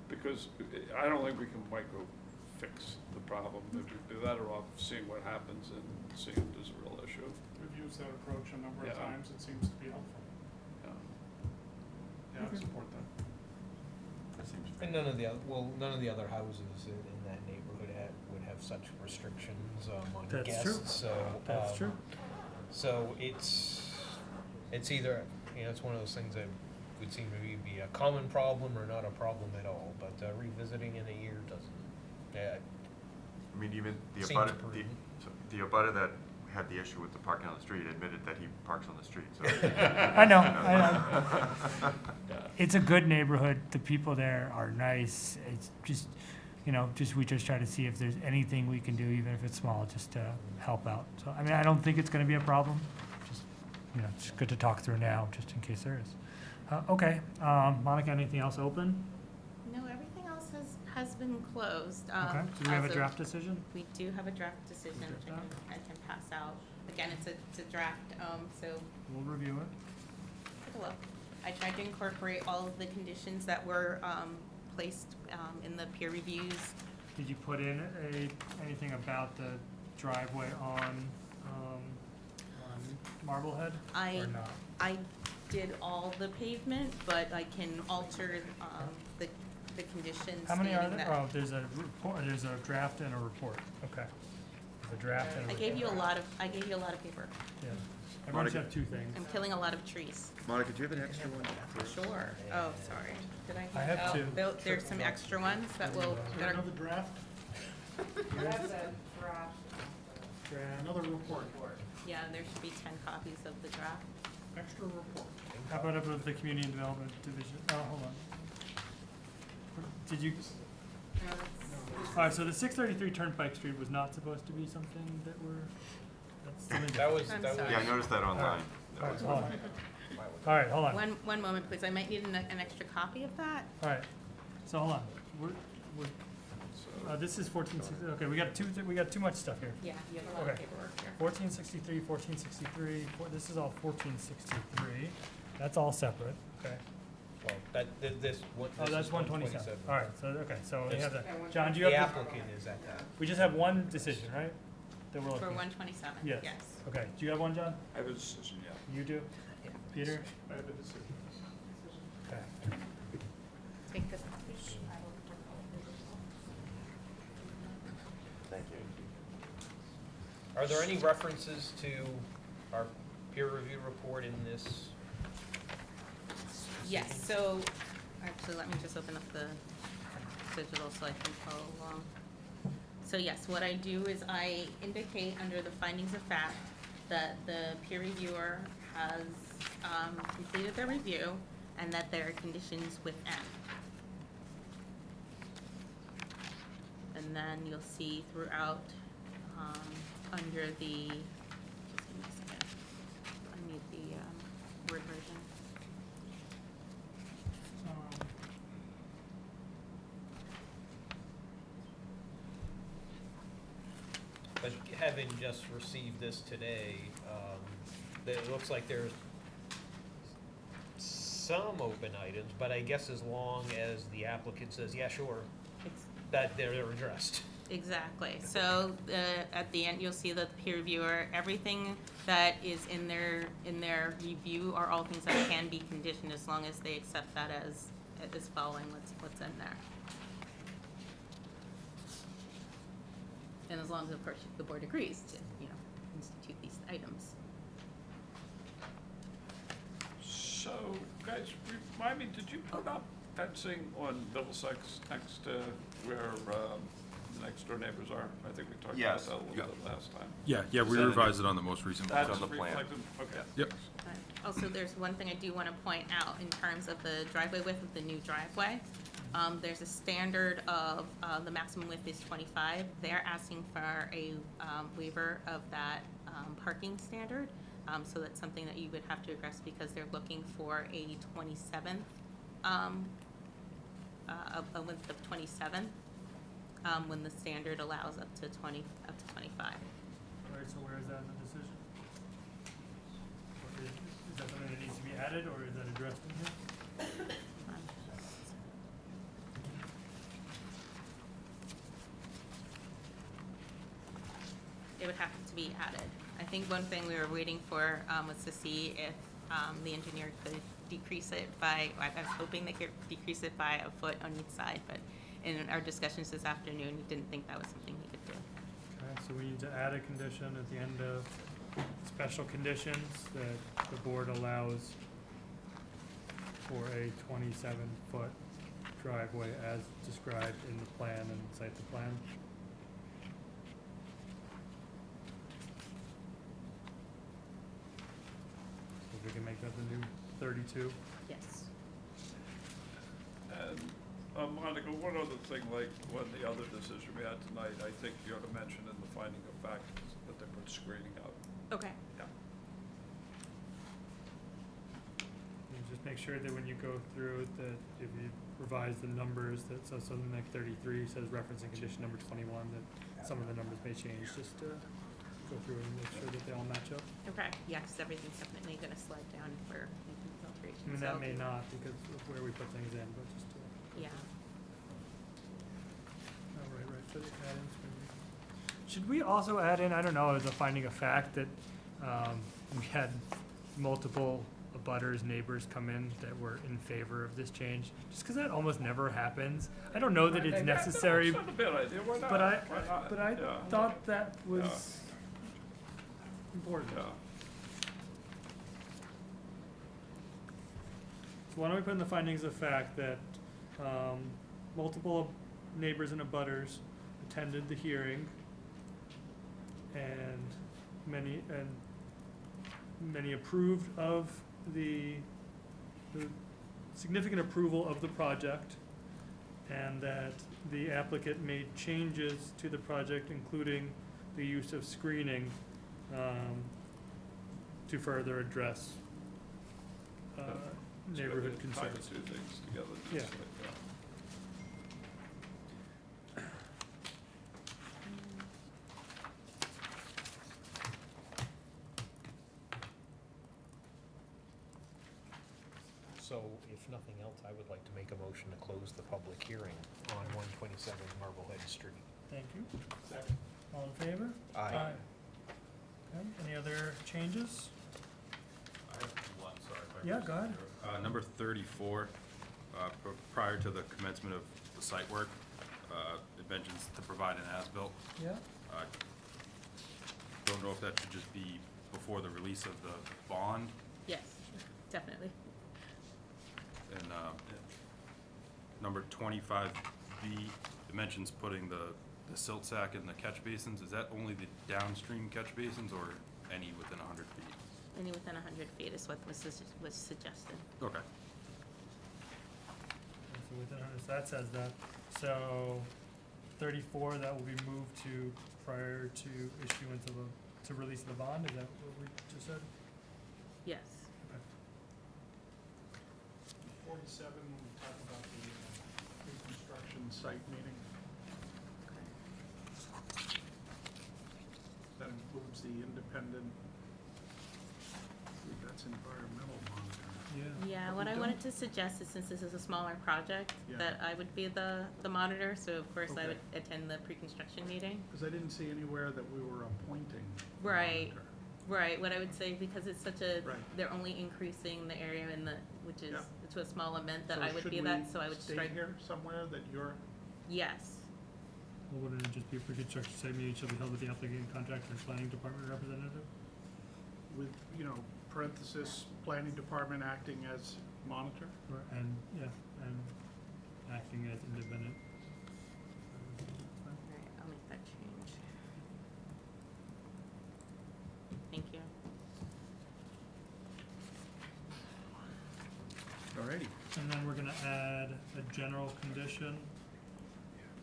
because I don't think we can micro fix the problem. We'd be better off seeing what happens and seeing if there's a real issue. We've used that approach a number of Yeah. times, it seems to be helpful. Yeah. Yeah, I support that. That seems And none of the other houses in that neighborhood would have such restrictions on That's guests. true. So, That's true. So it's either, you know, it's one of those things that would seem to be a common problem or not a problem at all, but revisiting in a year doesn't, yeah, I mean, even the Seems abutter, prudent. the abutter that had the issue with the parking on the street admitted that he parks on the street, so. I know. It's a good neighborhood. The people there are nice. It's just, you know, we just try to see if there's anything we can do, even if it's small, just to help out. So, I mean, I don't think it's gonna be a problem. Just, you know, it's good to talk through now, just in case there is. Okay, Monica, anything else open? No, everything else has been closed. Okay, do we have a as of- draft decision? We do have a draft decision, which I can pass out. Again, it's a draft, so We'll review it. take a look. I tried to incorporate all of the conditions that were placed in the peer reviews. Did you put in anything about the driveway on Marblehead, or not? I did all the pavement, but I can alter the conditions How many are stating there? that. Oh, there's a report, there's a draft and a report, okay. There's a draft and a I report. gave you a lot of paper. Yeah. Everyone should Monica- have 2 things. I'm killing a lot of trees. Monica, do you have an extra one? Sure. Oh, sorry. Did I? I have oh, 2. There's some extra ones that will, that are, Another draft, another report, yeah, there should be 10 copies of the draft. extra report. How about of the Community Development Division? Oh, hold on. Did you, No, that's- all right, so the 633 Turnpike Street was not supposed to be something that that's something that different. was, I'm that was. sorry. Yeah, I noticed that online. All right, hold on. All right, hold on. One moment, please. I might need an extra copy of that. All right, so hold on. This is 1460, okay, we got too much stuff here. Yeah, you have a lot of Okay. paperwork here. 1463, 1463, this is all 1463. That's all separate, okay. Well, this Oh, is that's 127. All right, so, okay, so we Yes. have that. John, do you The have, applicant is at that. we just have one decision, right? That we're For looking at? 127, Yes. yes. Okay, do you have one, John? I have a decision, yeah. You do? Peter? I have a decision. Okay. Take this copy. Thank you. Are there any references to our peer review report in this? Yes, so, actually, let me just open up the digital so I can follow along. So yes, what I do is I indicate under the findings of fact that the peer reviewer has completed their review and that there are conditions with N. And And then you'll see throughout, under the, just give me a second, I need the, Word version. But having just received this today, it looks like there's some open items, but I guess as long as the applicant says, yeah, sure, that they're addressed. Exactly. So at the end, you'll see that the peer reviewer, everything that is in their review are all things that can be conditioned as long as they accept that as following what's in there. And as long as, of course, the board agrees to, institute these items. So, guys, remind me, did you put up fencing on Middlesex next to where the next door neighbors are? I think we talked about Yes. that a little bit last time. Yeah, we Is that revised it on the most recent one. That's on the plan. reflected, okay. Yep. Also, there's one thing I do want to point out in terms of the driveway width of the new driveway. There's a standard of, the maximum width is 25. They're asking for a waiver of that parking standard. So that's something that you would have to address because they're looking for a 27, a width of 27, when the standard allows up to 25. All right, so where is that in the decision? Or is that something that needs to be added, or is that addressed in here? It would have to be added. I think one thing we were waiting for was to see if the engineer could decrease it by, I was hoping they could decrease it by a foot on each side, but in our discussions this afternoon, he didn't think that was something he could do. Okay, so we need to add a condition at the end of special conditions that the board allows for a 27-foot driveway as described in the plan and cite the plan. So we can make that the new 32. Yes. And, Monica, one other thing, like, when the other decision we had tonight, I think you ought to mention in the finding of fact that they put screening out. Okay. Yeah. And just make sure that when you go through that if you revise the numbers, that so something like 33 says referencing condition number 21, that some of the numbers may change, just to go through and make sure that they all match up. Okay, yeah, 'cause everything's definitely gonna slide down if we're making these alterations. I mean, so- that may not because of where we put things in, but just to. Yeah. Oh, right, so the add-in screening. Should we also add in, I don't know, as a finding of fact that we had multiple abutters, neighbors come in that were in favor of this change? Just because that almost never happens. I don't know that it's necessary, It's not a bad idea, why not? but Why not? I Yeah. thought that was important. Yeah. So why don't we put in the findings of fact that multiple neighbors and abutters attended the hearing, and many approved of the significant approval of the project, and that the applicant made changes to the project, including the use of screening, to further address neighborhood Tie concerns. the two things together, Yeah. just like, So if nothing else, I would like to make a motion to close the public hearing on 127 Marblehead Street. Thank you. All in favor? Aye. Okay, any other changes? I have one, sorry. if I Yeah, could go ahead. just- Number 34, prior to the commencement of the site work, it mentions to provide an as-built. Yeah, Don't know if that should just be before the release of the bond, Yes, definitely. and number 25B, it mentions putting the silt sack in the catch basins. Is that only the downstream catch basins or any within 100 feet? Any within 100 feet is what was suggested. Okay. so within, so that says that, so 34, that will be moved to prior to issuance of to release of the bond, is that what we just said? Yes. 47, when we talk about the pre-construction site meeting. That includes the independent, I believe that's environmental monitor. Yeah, But what we I wanted don't- to suggest is, since this is a smaller project, Yeah. that I would be the monitor, so of course I Okay. would attend the pre-construction meeting. Because I didn't see anywhere that we were appointing a Right. monitor. Right, what I would say, because it's such a, Right. they're only increasing the area in the, which is, Yeah. to a small amount, that So I would should be we that, so I would state strike, here somewhere that you're, yes. Or wouldn't it just be pre-construction site meeting shall be held with the applicant, contractor, and planning department representative? with, parenthesis, planning department acting as monitor? Or, and acting as independent. Alright, I'll make that change. Thank you. Alrighty. And then we're gonna add a general condition,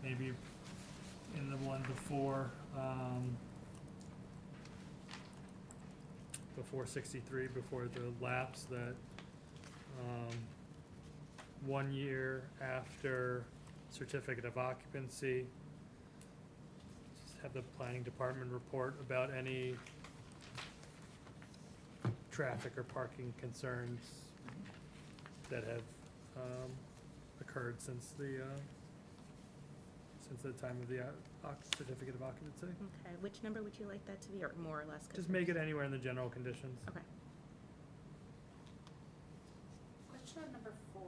maybe in the one before 63, before the lapse, that, 1 year after certificate of occupancy, just have the planning department report about any traffic or parking concerns that have occurred since the time of the certificate of occupancy. Okay, which number would you like that to be, or more or less? Just make it anywhere in the general conditions. Okay. Question on number 4.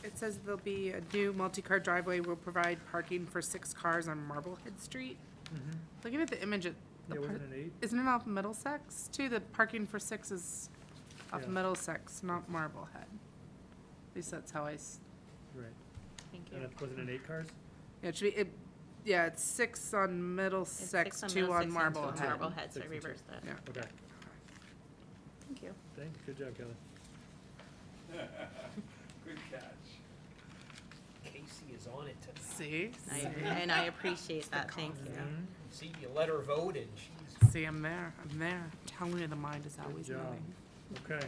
It says there'll be a new multi-car driveway will provide parking for 6 cars on Marblehead Street. Looking at the image, Yeah, wasn't it 8? isn't it off Middlesex too? The parking for 6 is off Yeah. Middlesex, not Marblehead. At least that's how Right. Thank And you. it wasn't it 8 cars? Yeah, it should be, yeah, it's 6 on It's Middlesex, 6 on 2 on Middlesex and 2 on Marblehead. Marblehead, so I 6 and 2. reversed that. Yeah. Okay. Thank you. Thanks. Good job, Kelly. Good catch. Casey is on it tonight. See? And I appreciate that, thank you. Mhm. See, you let her vote and she's See, I'm there. I'm there. I'm telling you, the mind is always job. moving. Okay.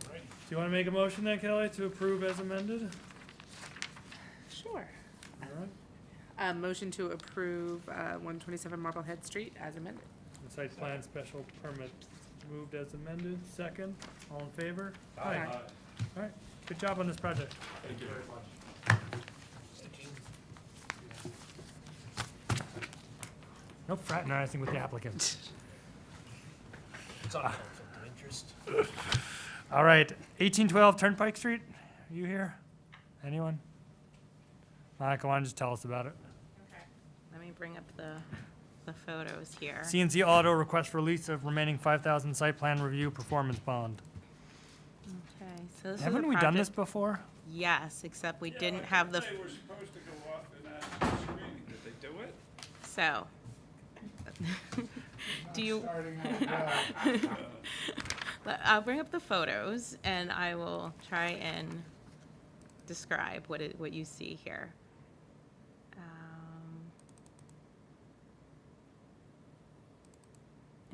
Do you want to make a motion then, Kelly, to approve as amended? Sure. All right. Motion to approve 127 Marblehead Street as amended. The site plan special permit moved as amended. Second. All in favor? Aye. All right. Good job on this project. Thank you very much. No fraternizing with the applicant. it's on conflict of interest. All right, 1812 Turnpike Street, are you here? Anyone? Monica, why don't you just tell us about it? Okay. Let me bring up the photos here. CNC Auto request for release of remaining 5,000 site plan review performance bond. Okay, so this is a Haven't we done this project- before? Yes, except we didn't have the, They were supposed to go off in that screening. Did they do it? so. Do you? I'll bring up the photos and I will try and describe what you see here.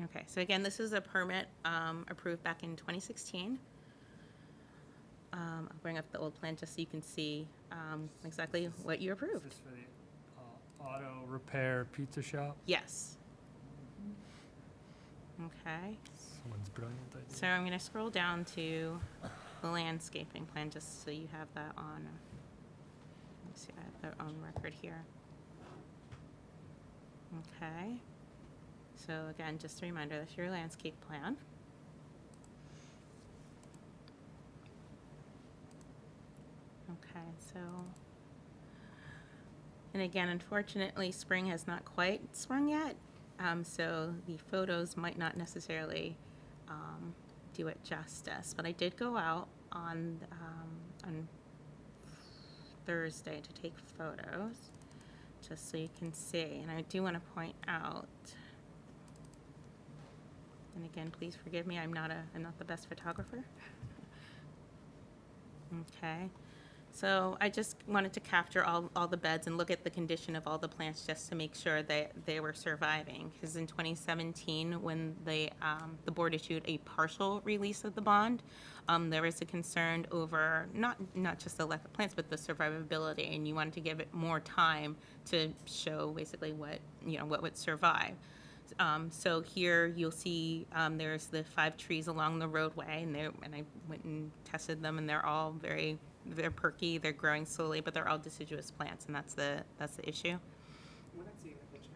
Okay, so again, this is a permit approved back in 2016. I'll bring up the old plan just so you can see exactly what you Is approved. this for the auto repair pizza shop? Yes. Okay. Someone's brilliant idea. So I'm going to scroll down to the landscaping plan, just so you have that on, let me see, I have that on record here. Okay. So again, just a reminder, that's your landscape plan. Okay, so, and again, unfortunately, spring has not quite sprung yet, so the photos might not necessarily do it justice. But I did go out on Thursday to take photos, just so you can see. And I do want to point out, and again, please forgive me, I'm not the best photographer. Okay. So I just wanted to capture all the beds and look at the condition of all the plants just to make sure that they were surviving. Because in 2017, when the board issued a partial release of the bond, there was a concern over not just the lack of plants, but the survivability, and you wanted to give it more time to show basically what would survive. So here you'll see there's the 5 trees along the roadway, and I went and tested them, and they're perky, they're growing slowly, but they're all deciduous plants, and that's the issue. We're not seeing the pictures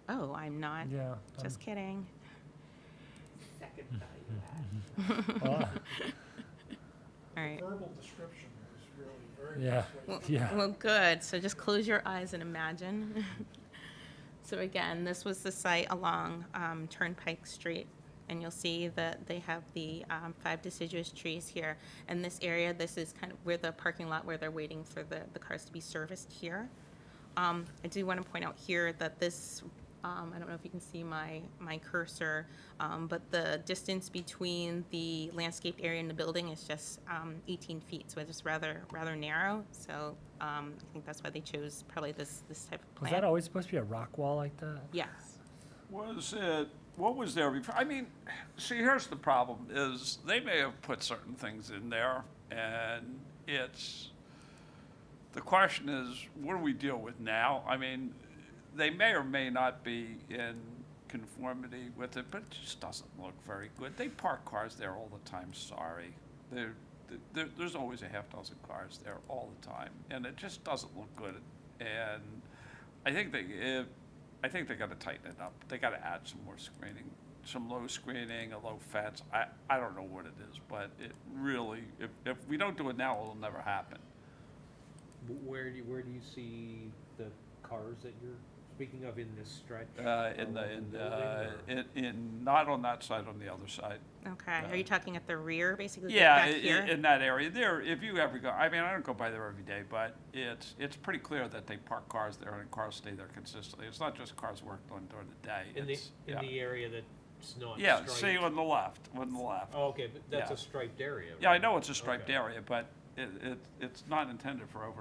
of those. Oh, I'm not. Yeah. Just kidding. Second value add. Well, All right. Verbal description is really very Yeah. persuasive. Yeah. Well, good. So just close your eyes and imagine. So again, this was the site along Turnpike Street, and you'll see that they have the 5 deciduous trees here. And this area, this is kind of where the parking lot where they're waiting for the cars to be serviced here. I do want to point out here that this, I don't know if you can see my cursor, but the distance between the landscaped area and the building is just 18 feet, so it's just rather narrow. So I think that's why they chose probably this type of Was plant. that always supposed to be a rock wall like that? Yes. What was there before? I mean, see, here's the problem, is they may have put certain things in there, and the question is, what do we deal with now? I mean, they may or may not be in conformity with it, but it just doesn't look very good. They park cars there all the time, sorry. There's always a half dozen cars there all the time, and it just doesn't look good. And I think they got to tighten it up. They got to add some more screening, some low screening, a low fence. I don't know what it is, but it really, if we don't do it now, it'll never happen. Where do you see the cars that you're speaking of in this stretch? Not on that side, on the other side. Okay. Are you talking at the rear, basically? Yeah, back here? in that area there. If you ever go, I mean, I don't go by there every day, but it's pretty clear that they park cars there and cars stay there consistently. It's not just cars worked on during the day. In the area that's not Yeah, striped? see on the left, Oh, okay, but that's Yeah. a striped area. Yeah, I right? know it's a striped Okay. area, but it's not intended for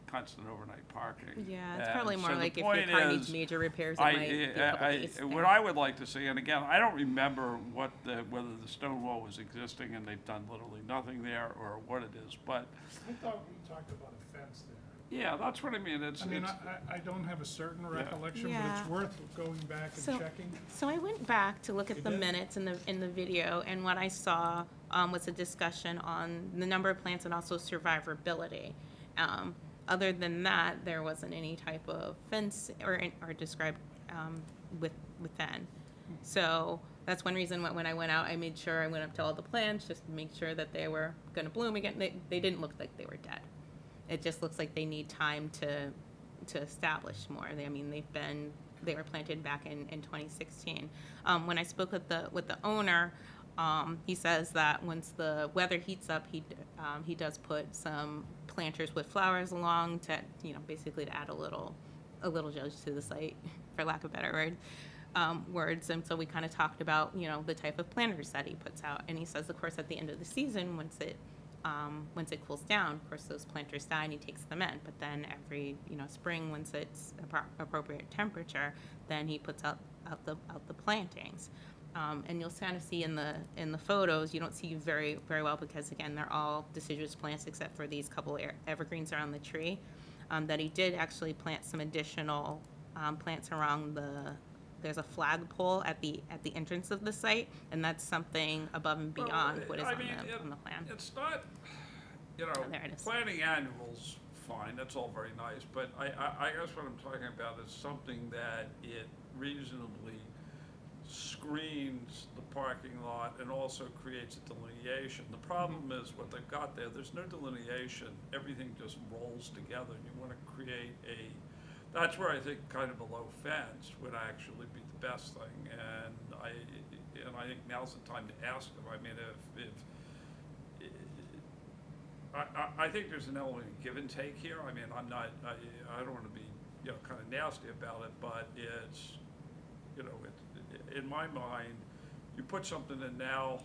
constant overnight parking. Yeah, it's And probably more so the like if your point car needs is, major repairs, it might be a couple days. what I would like to see, and again, I don't remember whether the stone wall was existing and they've done literally nothing there or what it is, but I thought we talked about a fence there. yeah, that's what I mean. I mean, I don't have a certain recollection, but Yeah. it's worth going back and So- checking. So I went back to look You at the did? minutes in the video, and what I saw was a discussion on the number of plants and also survivability. Other than that, there wasn't any type of fence or described within. So that's one reason when I went out, I made sure I went up to all the plants just to make sure that they were going to bloom again. They didn't look like they were dead. It just looks like they need time to establish more. They were planted back in 2016. When I spoke with the owner, he says that once the weather heats up, he does put some planters with flowers along to basically to add a little zhuzh to the site, for lack of better words. And so we kind of talked about the type of planters that he puts out, and he says, of course, at the end of the season, once it cools down, of course, those planters die and he takes them in. But then every spring, once it's appropriate temperature, then he puts out the plantings. And you'll kind of see in the photos, you don't see very well because again, they're all deciduous plants except for these couple evergreens around the tree. That he did actually plant some additional plants around there's a flagpole at the entrance of the site, and that's something above and beyond what is on the plan. It's not, Oh, there it is. planning annuals, fine, that's all very nice, but I guess what I'm talking about is something that it reasonably screens the parking lot and also creates a delineation. The problem is what they've got there's no delineation, everything just rolls together, and you want to create that's where I think kind of a low fence would actually be the best thing, and I think now's the time to ask them. I mean, I think there's an element of give and take here. I mean, I don't want to be, kind of nasty about it, but it's, in my mind, you put something in now,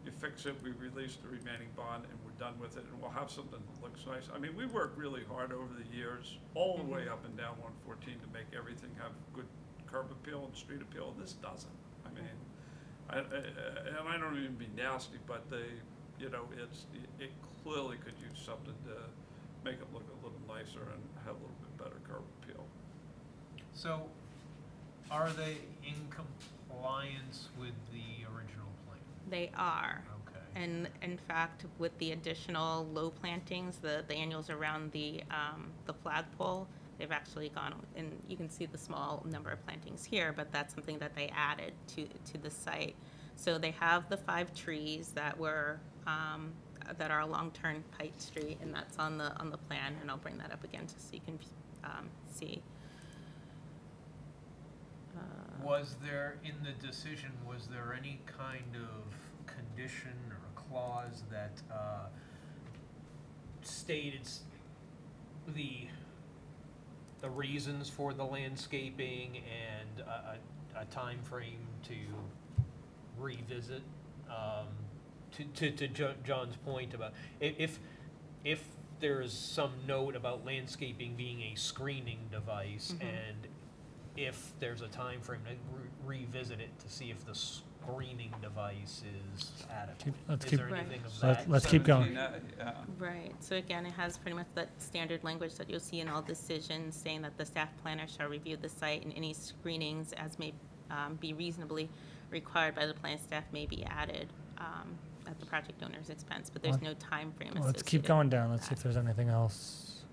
you fix it, we release the remaining bond, and we're we're done with it, and we'll have something that looks nice. I mean, we worked really hard over the years, all the way up and down 114 to make everything have good curb appeal and street appeal. This doesn't. I mean, and I don't even be nasty, but it clearly could use something to make it look a little nicer and have a little bit better curb appeal. So, are they in compliance with the original plan? They are. Okay. And in fact, with the additional low plantings, the annuals around the flagpole, they've actually gone, and you can see the small number of plantings here, but that's something that they added to the site. So they have the 5 trees that were, that are along Turnpike Street, and that's on the plan, and I'll bring that up again so you can see. Was there, in the decision, was there any kind of condition or clause that stated the reasons for the landscaping and a time frame to revisit? To John's point about if there's some note about landscaping being a screening device, and if there's a time frame to revisit it to see if the screening device is adequate. Let's Is keep- there anything of Let's- that? let's keep going. Right, so again, it has pretty much that standard language that you'll see in all decisions, saying that the staff planner shall review the site, and any screenings as may be reasonably required by the plan staff may be added at the project owner's expense, but there's no time frame associated. Let's keep going down. with Let's see if that. there's anything else.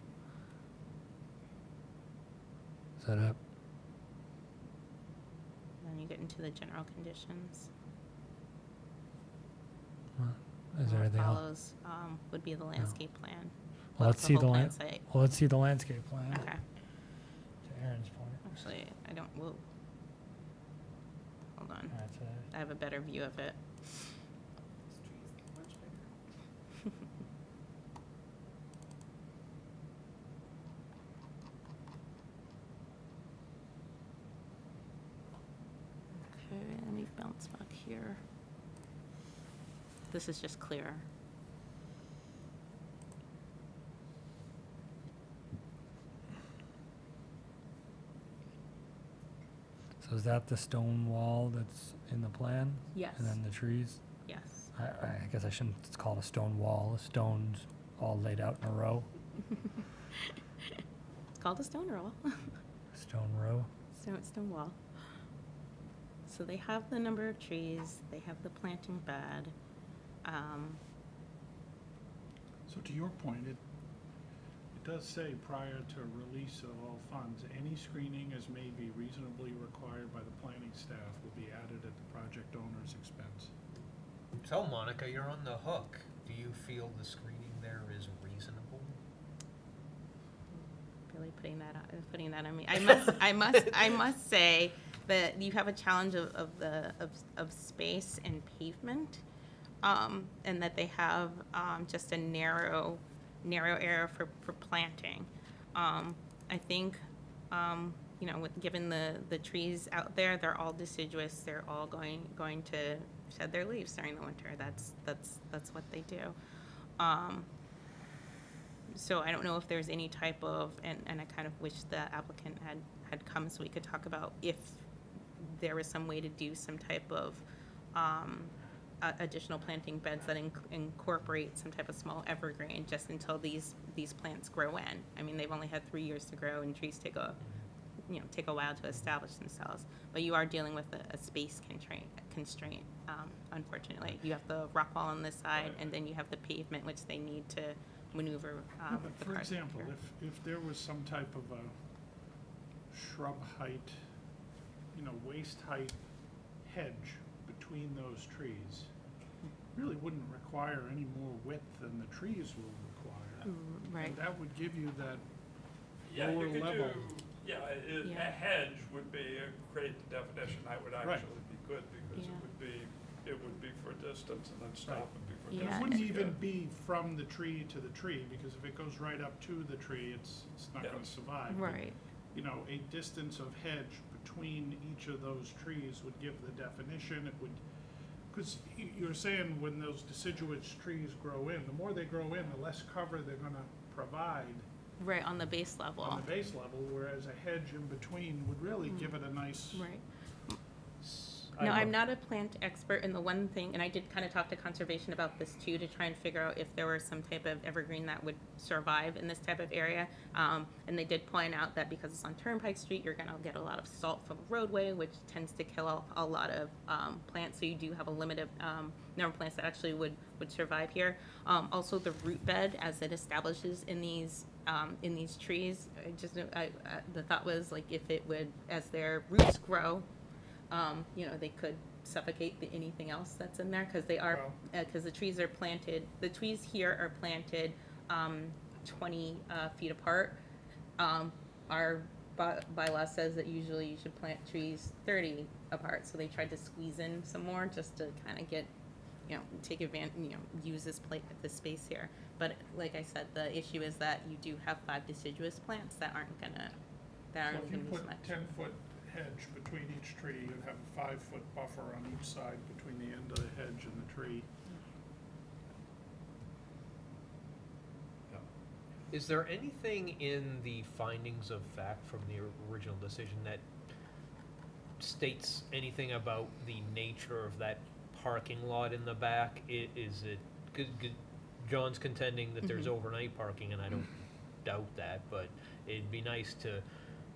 Is that it? Then you get into the general conditions. Is there What anything else? follows would be the landscape plan. Well, let's see whole the plan land. site. Well, let's see the landscape plan. Okay, To Aaron's point. actually, I don't, whoa. Hold on, Alright, so I have a better view of it. Okay, let me bounce back here. This is just clearer. So is that the stone wall that's in the plan? Yes, And then the trees? yes. I guess I shouldn't call it a stone wall. The stones all laid out in a row. It's called a stone roll. Stone row. Stone wall. So they have the number of trees, they have the planting bed. So to your point, it does say prior to release of all funds, any screening as may be reasonably required by the planning staff will be added at the project owner's expense. So Monica, you're on the hook. Do you feel the screening there is reasonable? Really putting that on me. I must say that you have a challenge of space and pavement, and that they have just a narrow area for planting. I think given the trees out there, they're all deciduous. They're all going to shed their leaves during the winter. That's what they do. So I don't know if there's any type of, and I kind of wish the applicant had come so we could talk about if there was some way to do some type of additional planting beds that incorporate some type of small evergreen just until these plants grow in. I mean, they've only had 3 years to grow, and trees take a while to establish themselves. But you are dealing with a space constraint, unfortunately. You have the rock wall on this side, and then you have the pavement, which they need to maneuver Yeah, but the for cars example, here. if there was some type of a shrub height, waist height hedge between those trees, really wouldn't require any more width than the trees will require. Right. And that would give you that Yeah, you lower could level. Yeah. a hedge would be a great definition. That would Right. actually be good because Yeah. it would be for distance and then stop and be for Yeah. It distance. wouldn't again. even be from the tree to the tree, because if it goes right up to the tree, it's not Yeah. gonna survive. But, Right. A distance of hedge between each of those trees would give the definition. It would because you're saying when those deciduous trees grow in, the more they grow in, the less cover they're gonna provide Right, on the base level. on the base level, whereas a hedge in between would really give it a nice. Right. No, I'm not a plant expert, and the one thing, and I did kind of talk to conservation about this too, to try and figure out if there was some type of evergreen that would survive in this type of area. And they did point out that because it's on Turnpike Street, you're gonna get a lot of salt from the roadway, which tends to kill off a lot of plants, so you do have a limited number of plants that actually would survive here. Also, the root bed, as it establishes in these trees, the thought was like if it would, as their roots grow, you know, they could suffocate anything else that's in there, because they are, because the trees are planted, the trees here are planted 20 feet apart. Our bylaw says that usually you should plant trees 30 apart, so they tried to squeeze in some more just to kind of get, you know, take advantage, you know, use this space here. But like I said, the issue is that you do have 5 deciduous plants that aren't gonna, that So aren't if you gonna be put so much. 10-foot hedge between each tree, you'd have a 5-foot buffer on each side between the end of the hedge and the tree. Is there anything in the findings of fact from the original decision that states anything about the nature of that parking lot in the back? Is it, John's contending that there's overnight parking, and I don't doubt that, but it'd be nice to,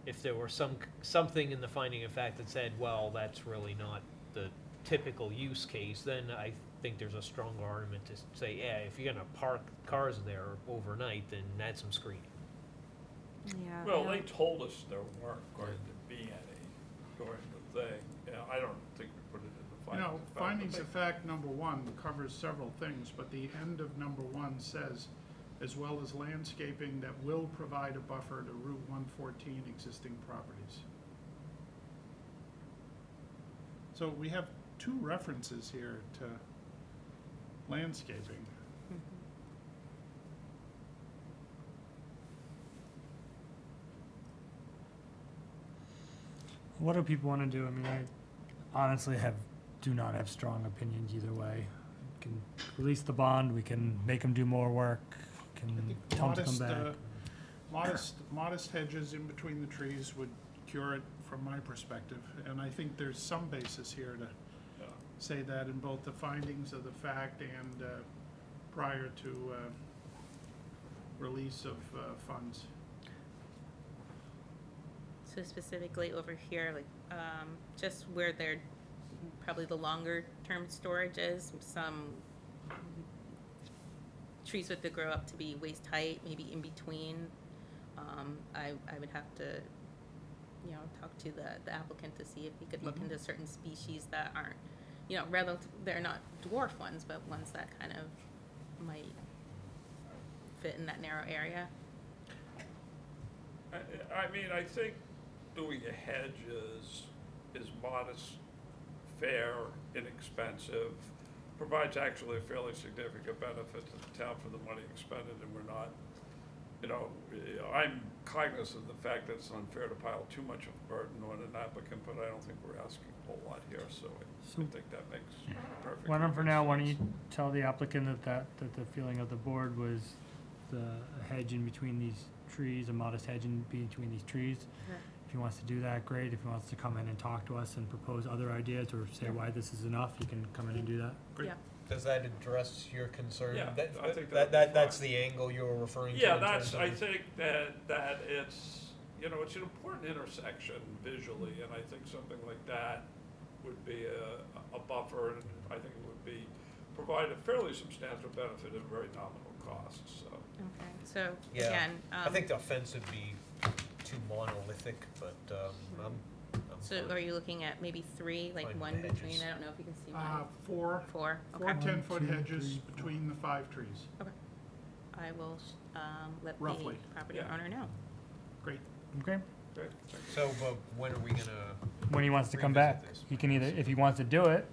if there were something in the finding of fact that said, well, that's really not the typical use case, then I think there's a strong argument to say, yeah, if you're gonna park cars there overnight, then add some screening. Yeah. Well, I they don't- told us there weren't going to be any during the thing. Yeah, I don't think we put it in the You know, findings. findings of fact number 1 covers several things, but the end of number 1 says, as well as landscaping that will provide a buffer to Route 114 existing properties. So we have 2 references here to landscaping. What do people want to do? I mean, I honestly do not have strong opinions either way. We can release the bond, we can make them do more work, can tell them to come back. Modest hedges in between the trees would cure it from my perspective, and I think there's some basis here to Yeah. say that in both the findings of the fact and prior to release of funds. So specifically over here, like, just where they're, probably the longer term storage is, some trees would grow up to be waist height, maybe in between. I would have to, you know, talk to the applicant to see if he could look into certain species that aren't, you know, they're not dwarf ones, but ones that kind of might fit in that narrow area. I mean, I think doing a hedge is modest, fair, inexpensive, provides actually a fairly significant benefit to the town for the money expended, and we're not, you know, I'm cognizant of the fact that it's unfair to pile too much of a burden on an applicant, but I don't think we're asking a whole lot here, so I think that makes perfect. Why don't, for now, why don't you tell the applicant that the feeling of the board was the hedge in between these trees, a modest hedge in between these trees. Yeah. If he wants to do that, great. If he wants to come in and talk to us and propose other ideas or say why this is enough, he can come in and do that. Great. Yeah. Does that address your concern? Yeah, That- I think that'd be that's fine. the angle you were referring to? Yeah, in that's, terms of I the- think that it's, you know, it's an important intersection visually, and I think something like that would be a buffer, and I think it would be, provide a fairly substantial benefit at very nominal cost, so. Okay, so Yeah, again, I think the fence would be too monolithic, but, I'm so fine. are you looking at maybe 3, like Fine, one the between? hedges. I don't know if you can see mine. 4 4, four okay. 10-foot 1, 2, hedges 3, 4. between the 5 trees. I will let the Roughly. property Yeah. owner know. Great. Okay? Great. So, but when are we gonna, When he wants to come Revisit back, this. he can either, if he wants to do it,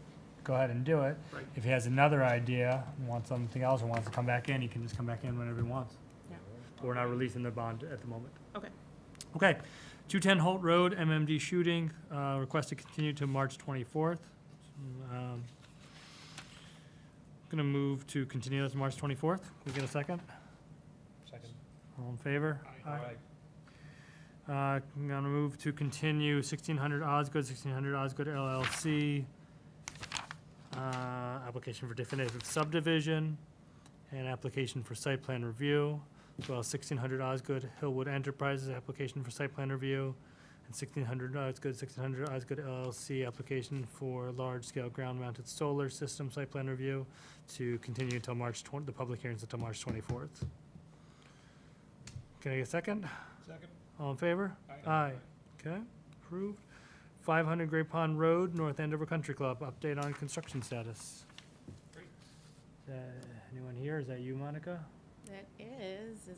go ahead and do it. Right. If he has another idea, wants something else, or wants to come back in, he can just come back in whenever he wants. Yeah. We're not releasing the bond at the moment. Okay. Okay, 210 Holt Road, MMD shooting, request to continue to March 24th. Gonna move to continue to March 24th. We get a second? Second. All in favor? Aye. I'm gonna move to continue 1600 Osgood LLC. Application for definitive subdivision and application for site plan review, as well as 1600 Osgood Hillwood Enterprises, application for site plan review, and 1600 Osgood LLC, application for large-scale ground-mounted solar system site plan review to continue until the public hearings until March 24th. Can I get a second? Second? All in favor? Aye. Okay, approved. 500 Great Pond Road, North Andover Country Club, update on construction status. Great. Anyone here? Is that you, Monica? That is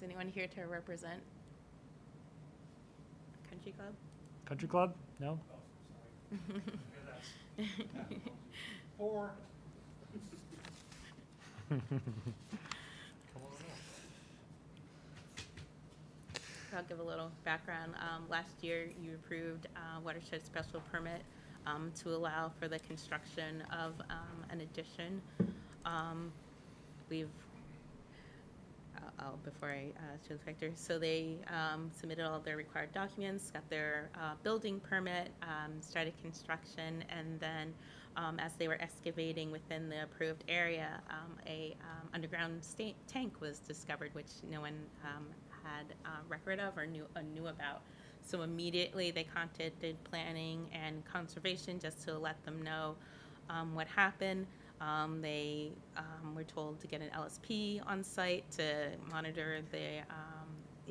anyone here to represent Country Club? Country Club? No? Four. I'll give a little background. Last year, you approved watershed special permit to allow for the construction of an addition. Before I show the factor, so they submitted all their required documents, got their building permit, started construction, and then as they were excavating within the approved area, a underground tank was discovered, which no one had record of or knew about. So immediately they contacted planning and conservation just to let them know what happened. They were told to get an LSP on site to monitor the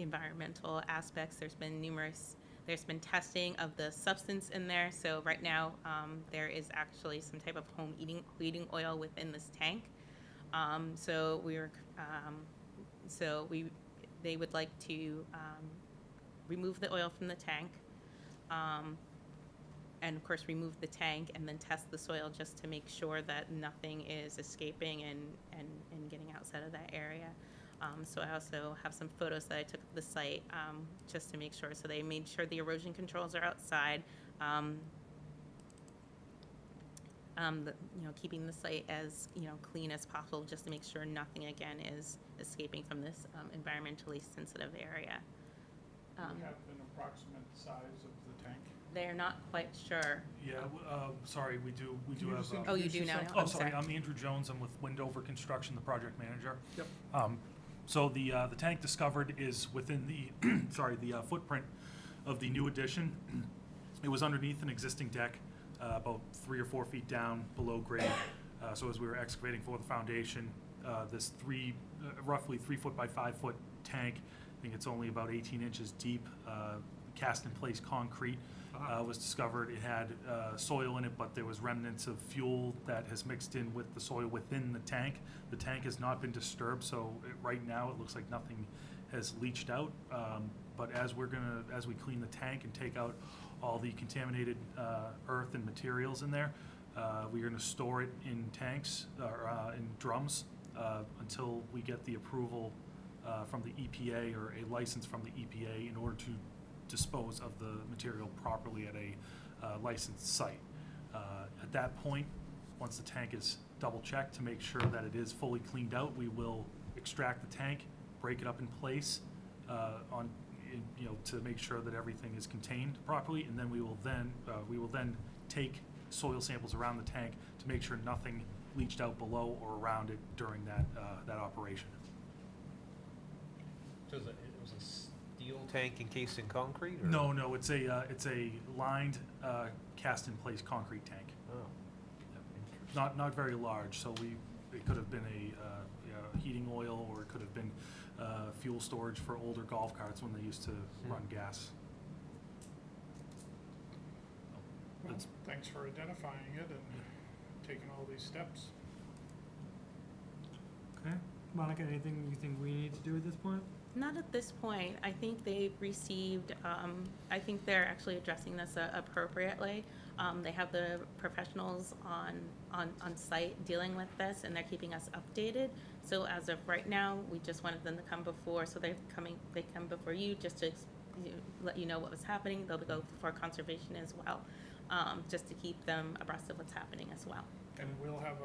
environmental aspects. There's been testing of the substance in there. So right now there is actually some type of home heating oil within this tank. They would like to remove the oil from the tank, and of course remove the tank and then test the soil just to make sure that nothing is escaping and getting outside of that area. So I also have some photos that I took of the site just to make sure. So they made sure the erosion controls are outside. Keeping the site as clean as possible, just to make sure nothing again is escaping from this environmentally sensitive area. Do you have an approximate size of the tank? They're not quite sure. Yeah, sorry, we do Can you have. just Oh, you introduce do now? yourself? Oh, I'm sorry, sorry. I'm Andrew Jones, I'm with Windover Construction, the project manager. Yep. So the tank discovered is within the, the footprint of the new addition. It was underneath an existing deck, about 3 or 4 feet down below grade. So as we were excavating for the foundation, this roughly 3 foot by 5 foot tank, I think it's only about 18 inches deep, cast in place concrete, was discovered. It had soil in it, but there was remnants of fuel that has mixed in with the soil within the tank. The tank has not been disturbed, so right now it looks like nothing has leached out. But as we clean the tank and take out all the contaminated earth and materials in there, we're going to store it in tanks or in drums until we get the approval from the EPA or a license from the EPA in order to dispose of the material properly at a licensed site. At that point, once the tank is double checked to make sure that it is fully cleaned out, we will extract the tank, break it up in place to make sure that everything is contained properly, and then we will then take soil samples around the tank to make sure nothing leached out below or around it during that operation. So it was a steel tank encased in concrete, or? No, it's a lined, cast-in-place concrete tank. Oh. Not very large, so it could have been a heating oil, or it could have been fuel storage for older golf carts when they used to run gas. Well, thanks for identifying it and taking all these steps. Okay. Monica, anything you think we need to do at this point? Not at this point. I think they've received, I think they're actually addressing this appropriately. They have the professionals on site dealing with this, and they're keeping us updated. So as of right now, we just wanted them to come before, so they come before you just to let you know what was happening. They'll go before conservation as well, just to keep them abreast of what's happening as well. And we'll have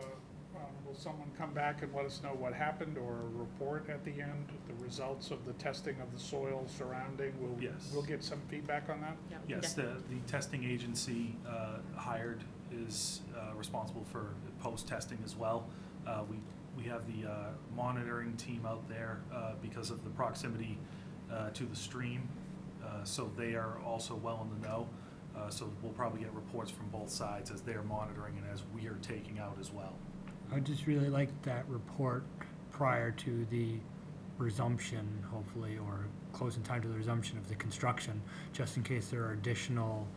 will someone come back and let us know what happened, or a report at the end, the results of the testing of the soil surrounding? Yes. We'll get some feedback on that? Yeah, we can Yes, the testing agency hired is responsible for post-testing as well. We have the monitoring team out there because of the proximity to the stream, so they are also well in the know. So we'll probably get reports from both sides as they're monitoring and as we are taking out as well. I would just really like that report prior to the resumption, hopefully, or close in time to the resumption of the construction, just in case there are additional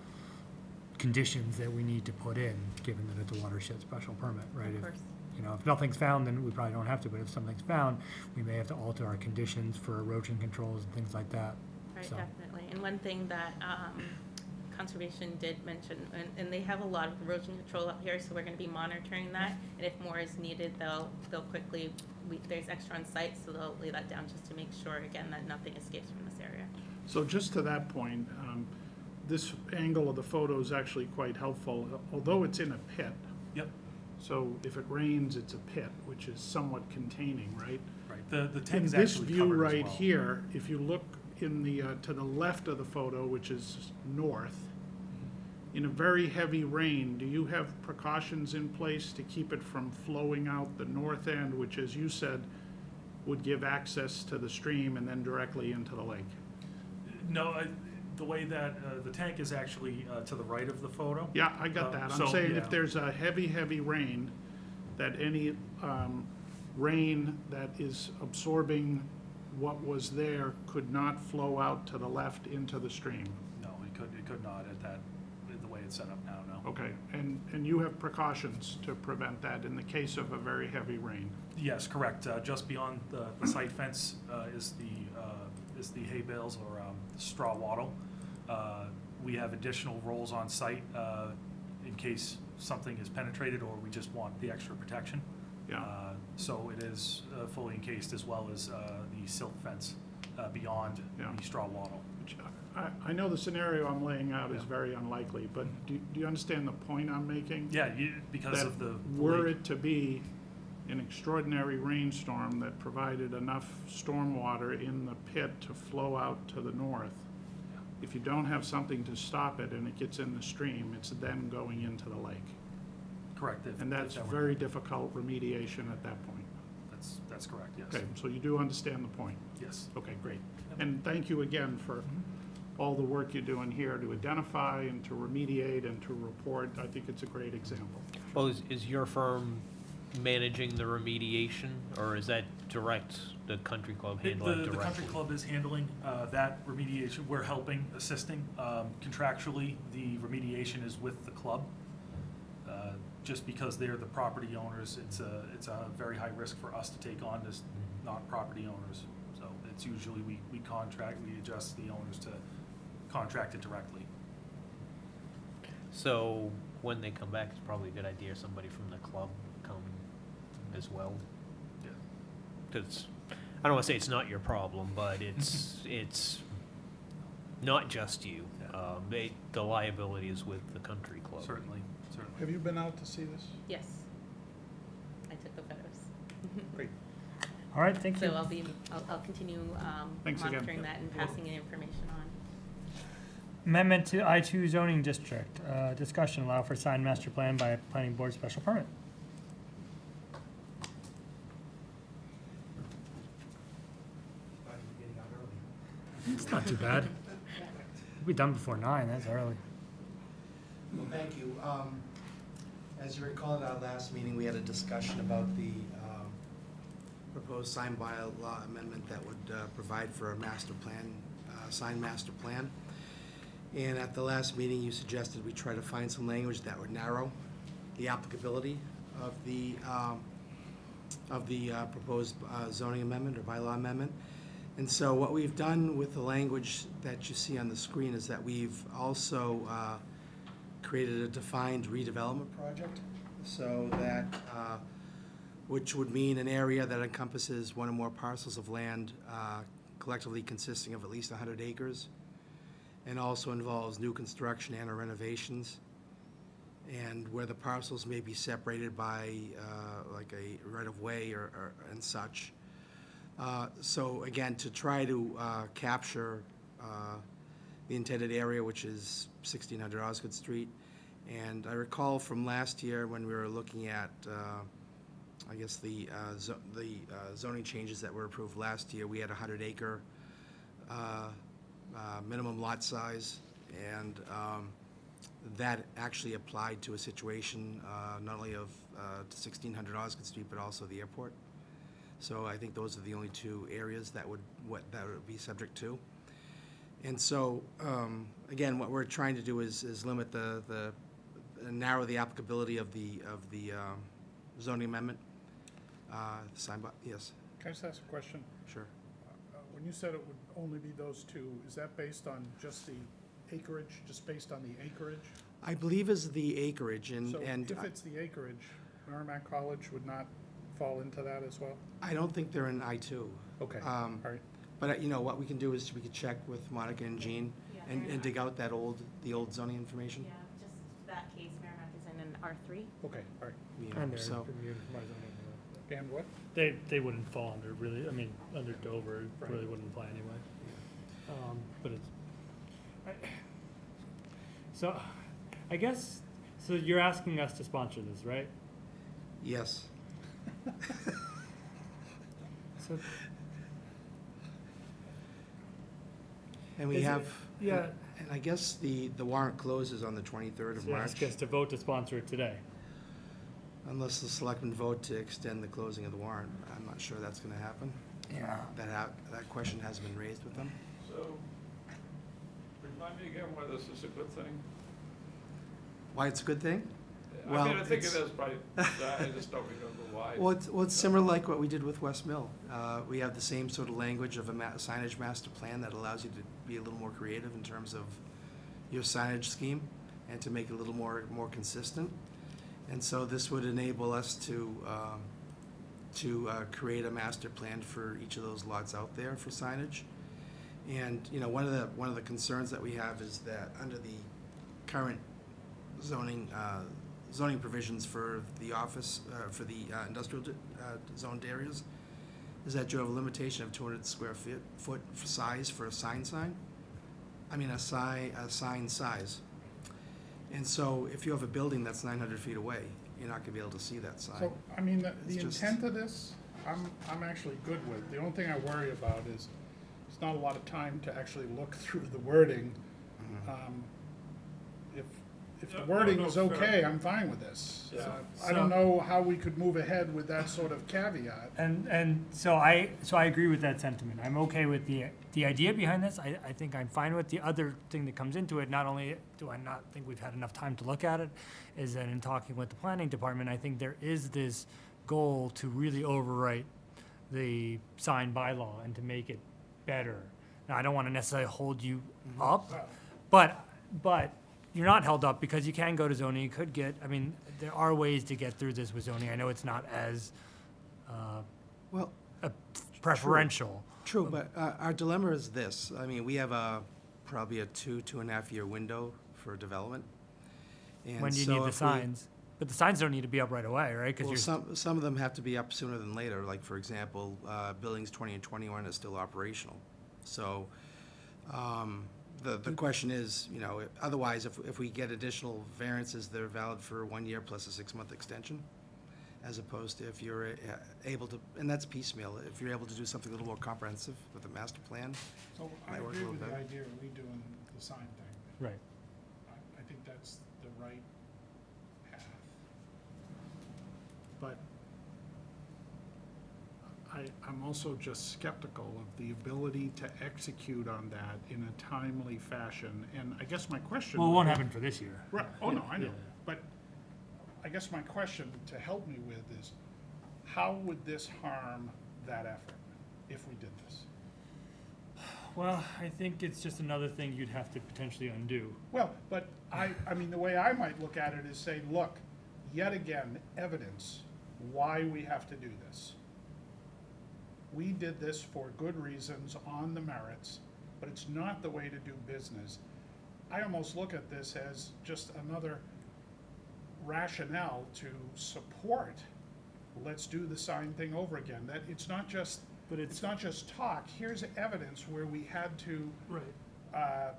conditions that we need to put in, given that it's a watershed special permit, right? Of If- course. You know, if nothing's found, then we probably don't have to, but if something's found, we may have to alter our conditions for erosion controls and things like that. Right, So- definitely. And one thing that Conservation did mention, and they have a lot of erosion control up here, so we're gonna be monitoring that. And if more is needed, they'll quickly, there's extra on site, so they'll lay that down just to make sure, again, that nothing escapes from this area. So just to that point, this angle of the photo is actually quite helpful, although it's in a pit. Yep. So if it rains, it's a pit, which is somewhat containing, right? Right. The In tank is this actually view covered as right well. here, if you look in the, to the left of the photo, which is north, in a very heavy rain, do you have precautions in place to keep it from flowing out the north end, which, as you said, would give access to the stream and then directly into the lake? No, the way that the tank is actually to the right of the photo. Yeah, I got that. I'm So, saying yeah. if there's a heavy, heavy rain, that any rain that is absorbing what was there could not flow out to the left into the stream. No, it could not at that, the way it's set up now, no. Okay, and you have precautions to prevent that in the case of a very heavy rain? Yes, correct. Just beyond the site fence is the hay bales or straw wattle. We have additional rolls on site in case something is penetrated or we just want the extra protection. Yeah. So it is fully encased as well as the silk fence beyond Yeah. the straw wattle. Which I know the scenario I'm laying out is Yeah. very unlikely, but do you understand the point I'm making? Yeah, because That of the were lake. it to be an extraordinary rainstorm that provided enough stormwater in the pit to flow out to the north, if you don't have something to stop it and it gets in the stream, it's then going into the lake. Correct. if- And if that's that were- very difficult remediation at that point. That's correct, yes. Okay, so you do understand the point? Yes. Okay, great. And thank you again for all the work you're doing here to identify and to remediate and to report. I think it's a great example. Well, is your firm managing the remediation, or is that the country club handle it directly? The country club is handling that remediation. We're helping, assisting. Contractually, the remediation is with the club. Just because they're the property owners, it's a very high risk for us to take on as not property owners. So it's usually we adjust the owners to contract it directly. So when they come back, it's probably a good idea somebody from the club come as well. Yeah. Because I don't want to say it's not your problem, but it's not just you. Yeah. The liability is with the country club. Certainly. Have you been out to see this? Yes. I took the photos. Great. All right, thank you. So I'll continue Thanks again. monitoring that and passing in information on. Amendment to I-2 zoning district, discussion, allow for signed master plan by planning board special permit. It's not too bad. We'll be done before 9, that's early. Well, thank you. As you recall at our last meeting, we had a discussion about the proposed sign bylaw amendment that would provide for a master plan, signed master plan. And at the last meeting, you suggested we try to find some language that would narrow the applicability of the proposed zoning amendment or bylaw amendment. And so what we've done with the language that you see on the screen is that we've also created a defined redevelopment project, so that, which would mean an area that encompasses one or more parcels of land collectively consisting of at least 100 acres, and also involves new construction and or renovations. and where the parcels may be separated by like a right-of-way or and such. So again, to try to capture the intended area, which is 1600 Osgood Street. And I recall from last year when we were looking at, I guess, the zoning changes that were approved last year, we had a 100-acre minimum lot size, and that actually applied to a situation not only of 1600 Osgood Street, but also the airport. So I think those are the only two areas that would be subject to. And so, again, what we're trying to do is limit narrow the applicability of the zoning amendment. Signed by, yes, Can I just ask a question? sure. When you said it would only be those two, is that based on just the acreage, just based on the acreage? I believe is the acreage, and So if I- it's the acreage, Merrimack College would not fall into that as well? I don't think they're in I-2. Okay, all right. But, you know, what we can do is we could check with Monica and Jean Yeah. and dig out the old zoning information. Yeah, just that case, Merrimack is in an R3. Okay, all right. You know, And they're so, immune from our zoning. And what? They wouldn't fall under really, I mean, under Dover, it Right. really wouldn't apply anyway. But so, I guess, so you're asking us to sponsor this, right? yes. So, And we Is it- have, yeah. and I guess the warrant closes on the 23rd of so March, ask us to vote to sponsor it today. unless the selectmen vote to extend the closing of the warrant. I'm not sure that's gonna happen. Yeah. That question hasn't been raised with them. So, remind me again why this is a good thing? Why it's a good thing? I Well, mean, I think it it's- is, but I just don't remember why. Well, it's similar like what we did with West Mill. We have the same sort of language of a signage master plan that allows you to be a little more creative in terms of your signage scheme and to make it a little more consistent. And so this would enable us to create a master plan for each of those lots out there for signage. And, you know, one of the concerns that we have is that under the current zoning provisions for the office, for the industrial zoned areas, is that you have a limitation of 200 square foot size for a sign. I mean, a sign size. And so if you have a building that's 900 feet away, you're not gonna be able to see that sign. So, I mean, the It's just- intent of this, I'm actually good with. The only thing I worry about is, it's not a lot of time to actually look through the wording. If Yeah, the no, wording no, is fair. okay, I'm fine with this. Yeah. I don't know how we could move ahead with that sort of caveat. And so I agree with that sentiment. I'm okay with the idea behind this. I think I'm fine with the other thing that comes into it. Not only do I not think we've had enough time to look at it, is that in talking with the planning department, I think there is this goal to really overwrite the sign bylaw and to make it better. Now, I don't want to necessarily hold you up, but you're not held up because you can go to zoning. You could get, I mean, there are ways to get through this with zoning. I know it's not as Well, preferential. true, but our dilemma is this. I mean, we have probably a 2.5 year window for development. And When do you so need the if we- signs? But the signs don't need to be up right away, right? Well, Because some of them have to be up sooner than later, like, for example, buildings 20 and 21 are still operational. So, the question is, you know, otherwise, if we get additional variances, they're valid for 1 year plus a 6-month extension, as opposed to if you're able to, and that's piecemeal, if you're able to do something a little more comprehensive with a master plan. So I Might work a agree little with the better. idea of redoing the sign thing. right. I think that's the right path. But I'm also just skeptical of the ability to execute on that in a timely fashion. And I guess my question. Well, it would won't be- happen for this year. Right, oh, no, I know. Yeah. But I guess my question to help me with is, how would this harm that effort if we did this? Well, I think it's just another thing you'd have to potentially undo. Well, but I mean, the way I might look at it is say, look, yet again, evidence why we have to do this. We did this for good reasons on the merits, but it's not the way to do business. I almost look at this as just another rationale to support, let's do the sign thing over again. That it's not just, But it's not just talk. Here's evidence where we had to Right.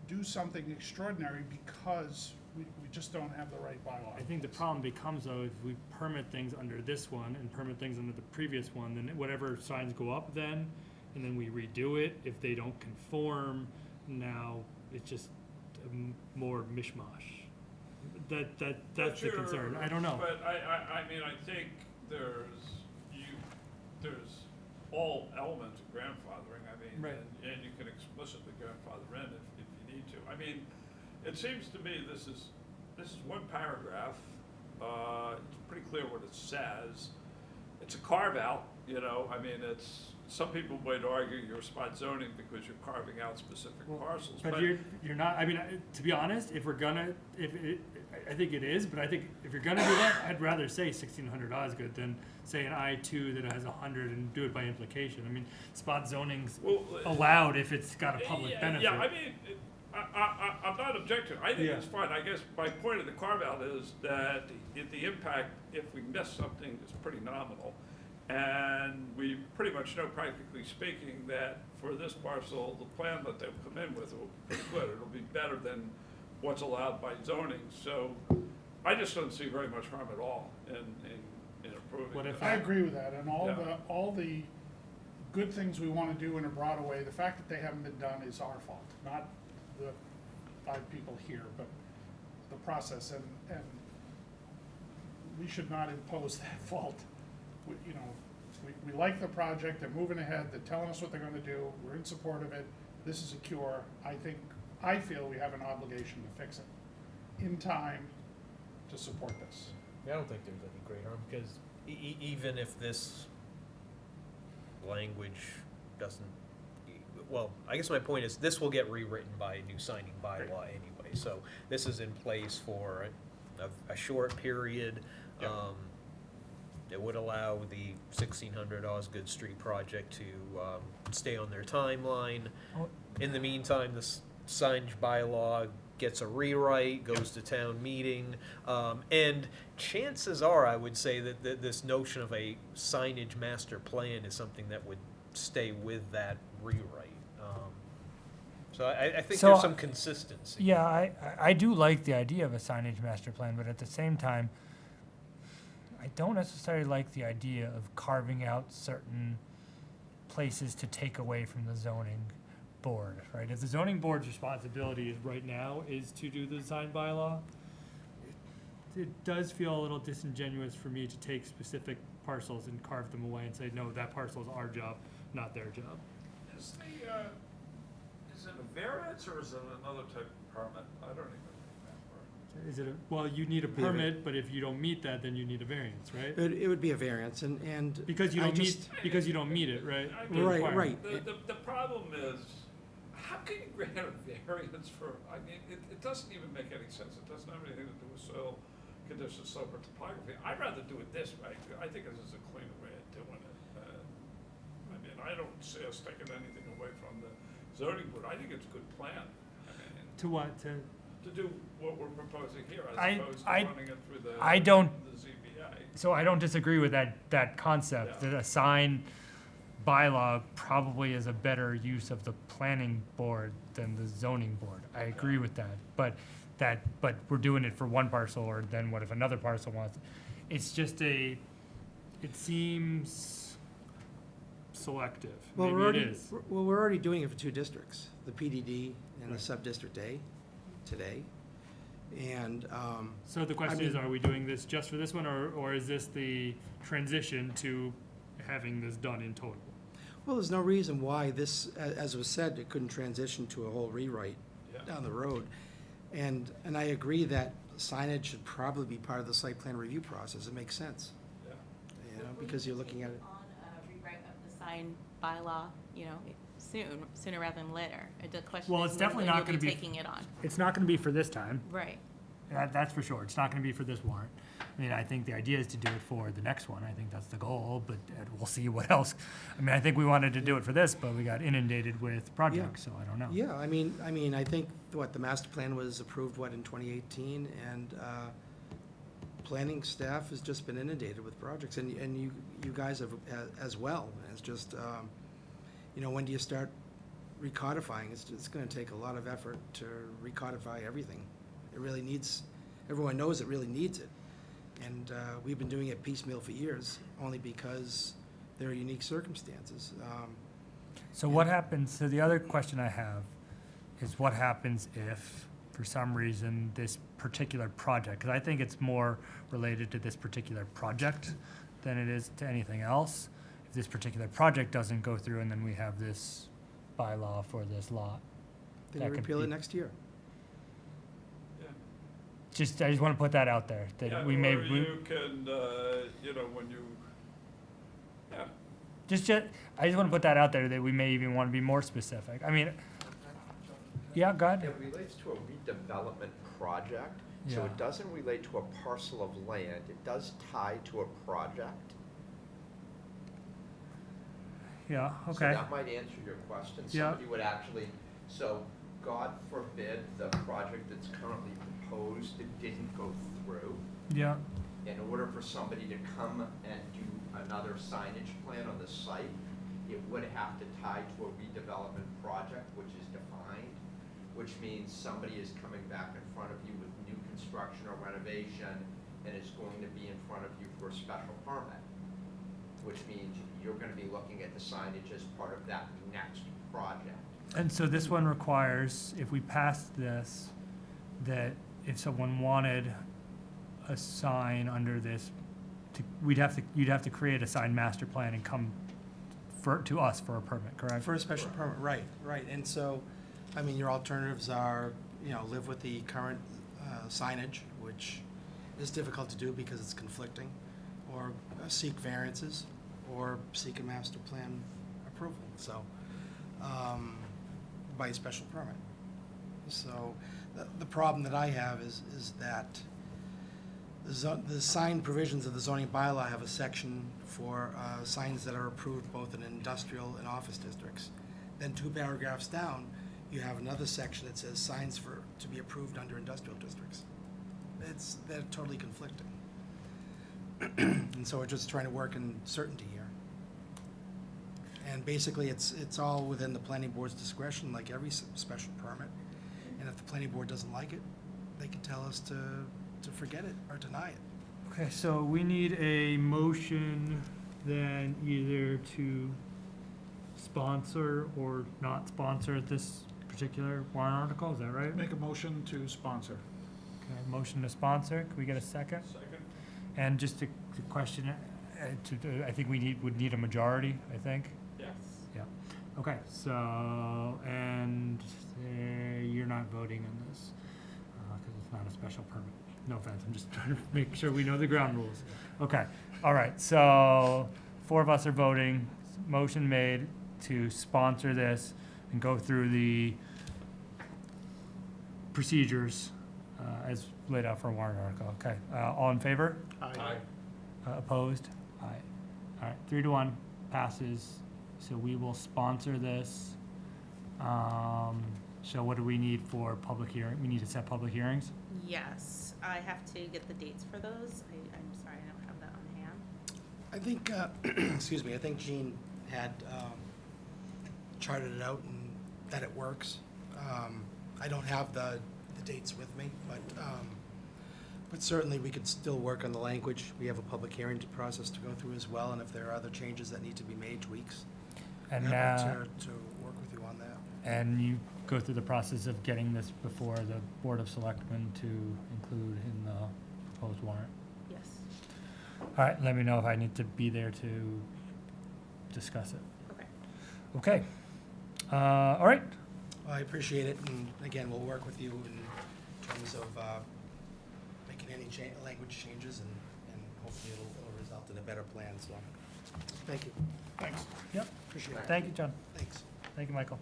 do something extraordinary because we just don't have the right bylaw. I think the problem becomes though, if we permit things under this one and permit things under the previous one, then whatever signs go up then, and then we redo it, if they don't conform, now it's just more mishmash. That's But the concern. I don't know. But I mean, I think there's all elements of grandfathering, I mean, Right. and you can explicitly grandfather in if you need to. I mean, it seems to me this is one paragraph, it's pretty clear what it says. It's a carve-out, you know, I mean, some people might argue you're spot zoning because you're carving out specific parcels, But you're not, I mean, to be honest, if we're gonna, I think it is, but I think if you're gonna do that, I'd rather say $1,600 Osgood than say an I-2 that has 100 and do it by implication. I mean, spot zoning's allowed if it's got a public benefit. Yeah, I mean, I'm not objecting, I think Yeah. it's fine, I guess my point of the carve-out is that the impact, if we miss something, is pretty nominal. And we pretty much know, practically speaking, that for this parcel, the plan that they'll come in with will be pretty good. It'll be better than what's allowed by zoning. So I just don't see very much harm at all in approving What if that. I agree with that, and Yeah. all the good things we want to do in a broader way, the fact that they haven't been done is our fault, not the 5 people here, but the process, and we should not impose that fault. We like the project, they're moving ahead, they're telling us what they're gonna do, we're in support of it, this is a cure. I feel we have an obligation to fix it in time to support this. I don't think there's any great harm, because even if this language doesn't, well, I guess my point is, this will get rewritten by a new signing bylaw anyway, so this is in place for a short period. Yep. It would allow the 1600 Osgood Street project to stay on their timeline. In the meantime, this signage bylaw gets a rewrite, goes to town meeting, and chances are, I would say, that this notion of a signage master plan is something that would stay with that rewrite. So I think So, there's some consistency. Yeah, I do like the idea of a signage master plan, but at the same time, I don't necessarily like the idea of carving out certain places to take away from the zoning board, right? If the zoning board's responsibility right now is to do the design bylaw, it does feel a little disingenuous for me to take specific parcels and carve them away and say, no, that parcel is our job, not their job. Is it a variance or is it another type of permit? I don't even remember. Is it well, you need a Be a var- permit, but if you don't meet that, then you need a variance, right? It would be a variance, and. Because you I don't meet, just- because you don't meet it, right? I The mean, Right, requirement. right. The problem is, how can you grant a variance for, I mean, it doesn't even make any sense. It doesn't have anything to do with soil conditions, slope, or topography. I'd rather do it this way. I think this is a cleaner way of doing it. I mean, I don't see us taking anything away from the zoning board. I think it's a good plan. I mean, To what? to do what we're proposing here, as I- opposed to I- running it through the I don't- the ZBA. So I don't disagree with that concept, Yeah. that a sign bylaw probably is a better use of the planning board than the zoning board. I agree with that, but we're doing it for one parcel, or then what if another parcel wants? It's just it seems selective, Well, maybe we're it already, is. we're already doing it for 2 districts, the PDD and the sub-district A today. And, So the question is, mean- are we doing this just for this one, or is this the transition to having this done in total? well, there's no reason why this, as was said, it couldn't transition to a whole rewrite Yeah. down the road. And I agree that signage should probably be part of the site plan review process. It makes sense, Yeah. you know, because you're looking at it. On a rewrite of the sign bylaw, sooner rather than later. The question Well, is it's when definitely will not you gonna be- taking it on. It's not gonna be for this time, Right. that's for sure. It's not gonna be for this warrant. I mean, I think the idea is to do it for the next one. I think that's the goal, but we'll see what else. I mean, I think we wanted to do it for this, but we got inundated with projects, so I don't know. Yeah, I mean, I think, the master plan was approved, in 2018? And planning staff has just been inundated with projects, and you guys have as well. It's just, when do you start recodifying? It's gonna take a lot of effort to recodify everything. It really needs, everyone knows it really needs it. And we've been doing it piecemeal for years, only because there are unique circumstances. So what happens, so the other question I have is what happens if, for some reason, this particular project, because I think it's more related to this particular project than it is to anything else. If this particular project doesn't go through and then we have this bylaw for this lot. Then that you could repeal be- it next year. I just want to put that out there, Yeah, that we may, or you can, when you, yeah. I just want to put that out there, that we may even want to be more specific. I mean, yeah, go ahead. It relates to a redevelopment project, so Yeah. it doesn't relate to a parcel of land. It does tie to a project. Yeah, So okay. that might answer your question. Yeah. Somebody would actually, so God forbid the project that's currently proposed didn't go through. Yeah, In order for somebody to come and do another signage plan on the site, it would have to tie to a redevelopment project, which is defined, which means somebody is coming back in front of you with new construction or renovation and is going to be in front of you for a special permit, which means you're gonna be looking at the signage as part of that next project. and so this one requires, if we pass this, that if someone wanted a sign under this, you'd have to create a sign master plan and come to us for a permit, correct? For a special permit, right. And so, I mean, your alternatives are, live with the current signage, which is difficult to do because it's conflicting, or seek variances, or seek a master plan approval, so, by a special permit. So, the problem that I have is that the sign provisions of the zoning bylaw have a section for signs that are approved both in industrial and office districts. Then 2 paragraphs down, you have another section that says signs to be approved under industrial districts. They're totally conflicting. And so we're just trying to work in certainty here. And basically, it's all within the planning board's discretion, like every special permit. And if the planning board doesn't like it, they can tell us to forget it or deny it. Okay, so we need a motion then either to sponsor or not sponsor this particular warrant article, is that right? Make a motion to sponsor. Okay, motion to sponsor, can we get a second? Second. And just to question, I think would need a majority, I think. Yes. Yeah, okay, so, and you're not voting on this, because it's not a special permit. No offense, I'm just trying to make sure we know the ground rules. Okay, all right, so 4 of us are voting, motion made to sponsor this and go through the procedures as laid out for a warrant article. Okay, all in favor? Aye. Opposed? Aye. All right, 3-1 passes, so we will sponsor this. So what do we need for public hearing? We need to set public hearings? Yes, I have to get the dates for those. I'm sorry, I don't have that on hand. I think, excuse me, I think Jean had charted it out and that it works. I don't have the dates with me, but certainly we could still work on the language. We have a public hearing process to go through as well, and if there are other changes that need to be made, tweaks, And happy to work with you on that. and you go through the process of getting this before the Board of Selectmen to include in the proposed warrant. Yes. All right, let me know if I need to be there to discuss it. Okay. Okay. All right. Well, I appreciate it, and again, we'll work with you in terms of making any language changes, and hopefully it'll result in a better plan, so, thank you. Thanks. Yep. Appreciate it. Thank you, John. Thanks. Thank you, Michael.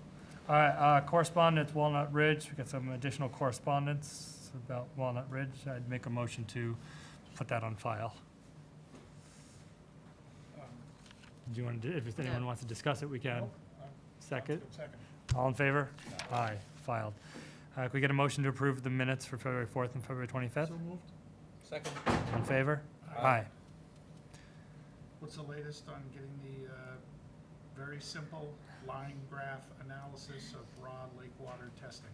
All right, correspondence, Walnut Ridge. We got some additional correspondence about Walnut Ridge. I'd make a motion to put that on file. Do you want to, if anyone wants to discuss it, we can. Second? Second. All in favor? Aye, filed. Can we get a motion to approve the minutes for February 4th and February 25th? So moved. Second. All in favor? Aye. What's the latest on getting the very simple line graph analysis of raw lake water testing?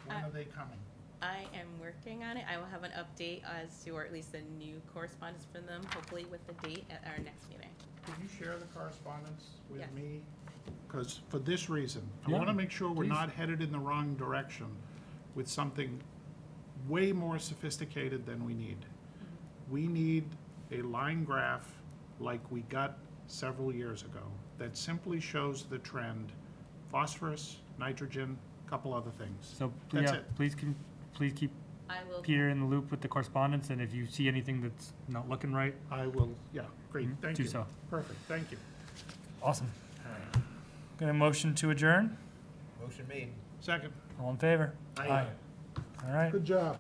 When are they coming? I am working on it. I will have an update as to, or at least a new correspondence from them, hopefully with the date at our next meeting. Can you share the correspondence with Yes. me? Because for this reason, I Yeah, want to make sure we're please. not headed in the wrong direction with something way more sophisticated than we need. We need a line graph like we got several years ago that simply shows the trend, phosphorus, nitrogen, couple other things. So, That's yeah, it. please keep I will. Peter in the loop with the correspondence, and if you see anything that's not looking right, I will, yeah, great, thank do you. so. Perfect, thank you. Awesome. Got a motion to adjourn? Motion made. Second, All in favor? Aye. All right. good job.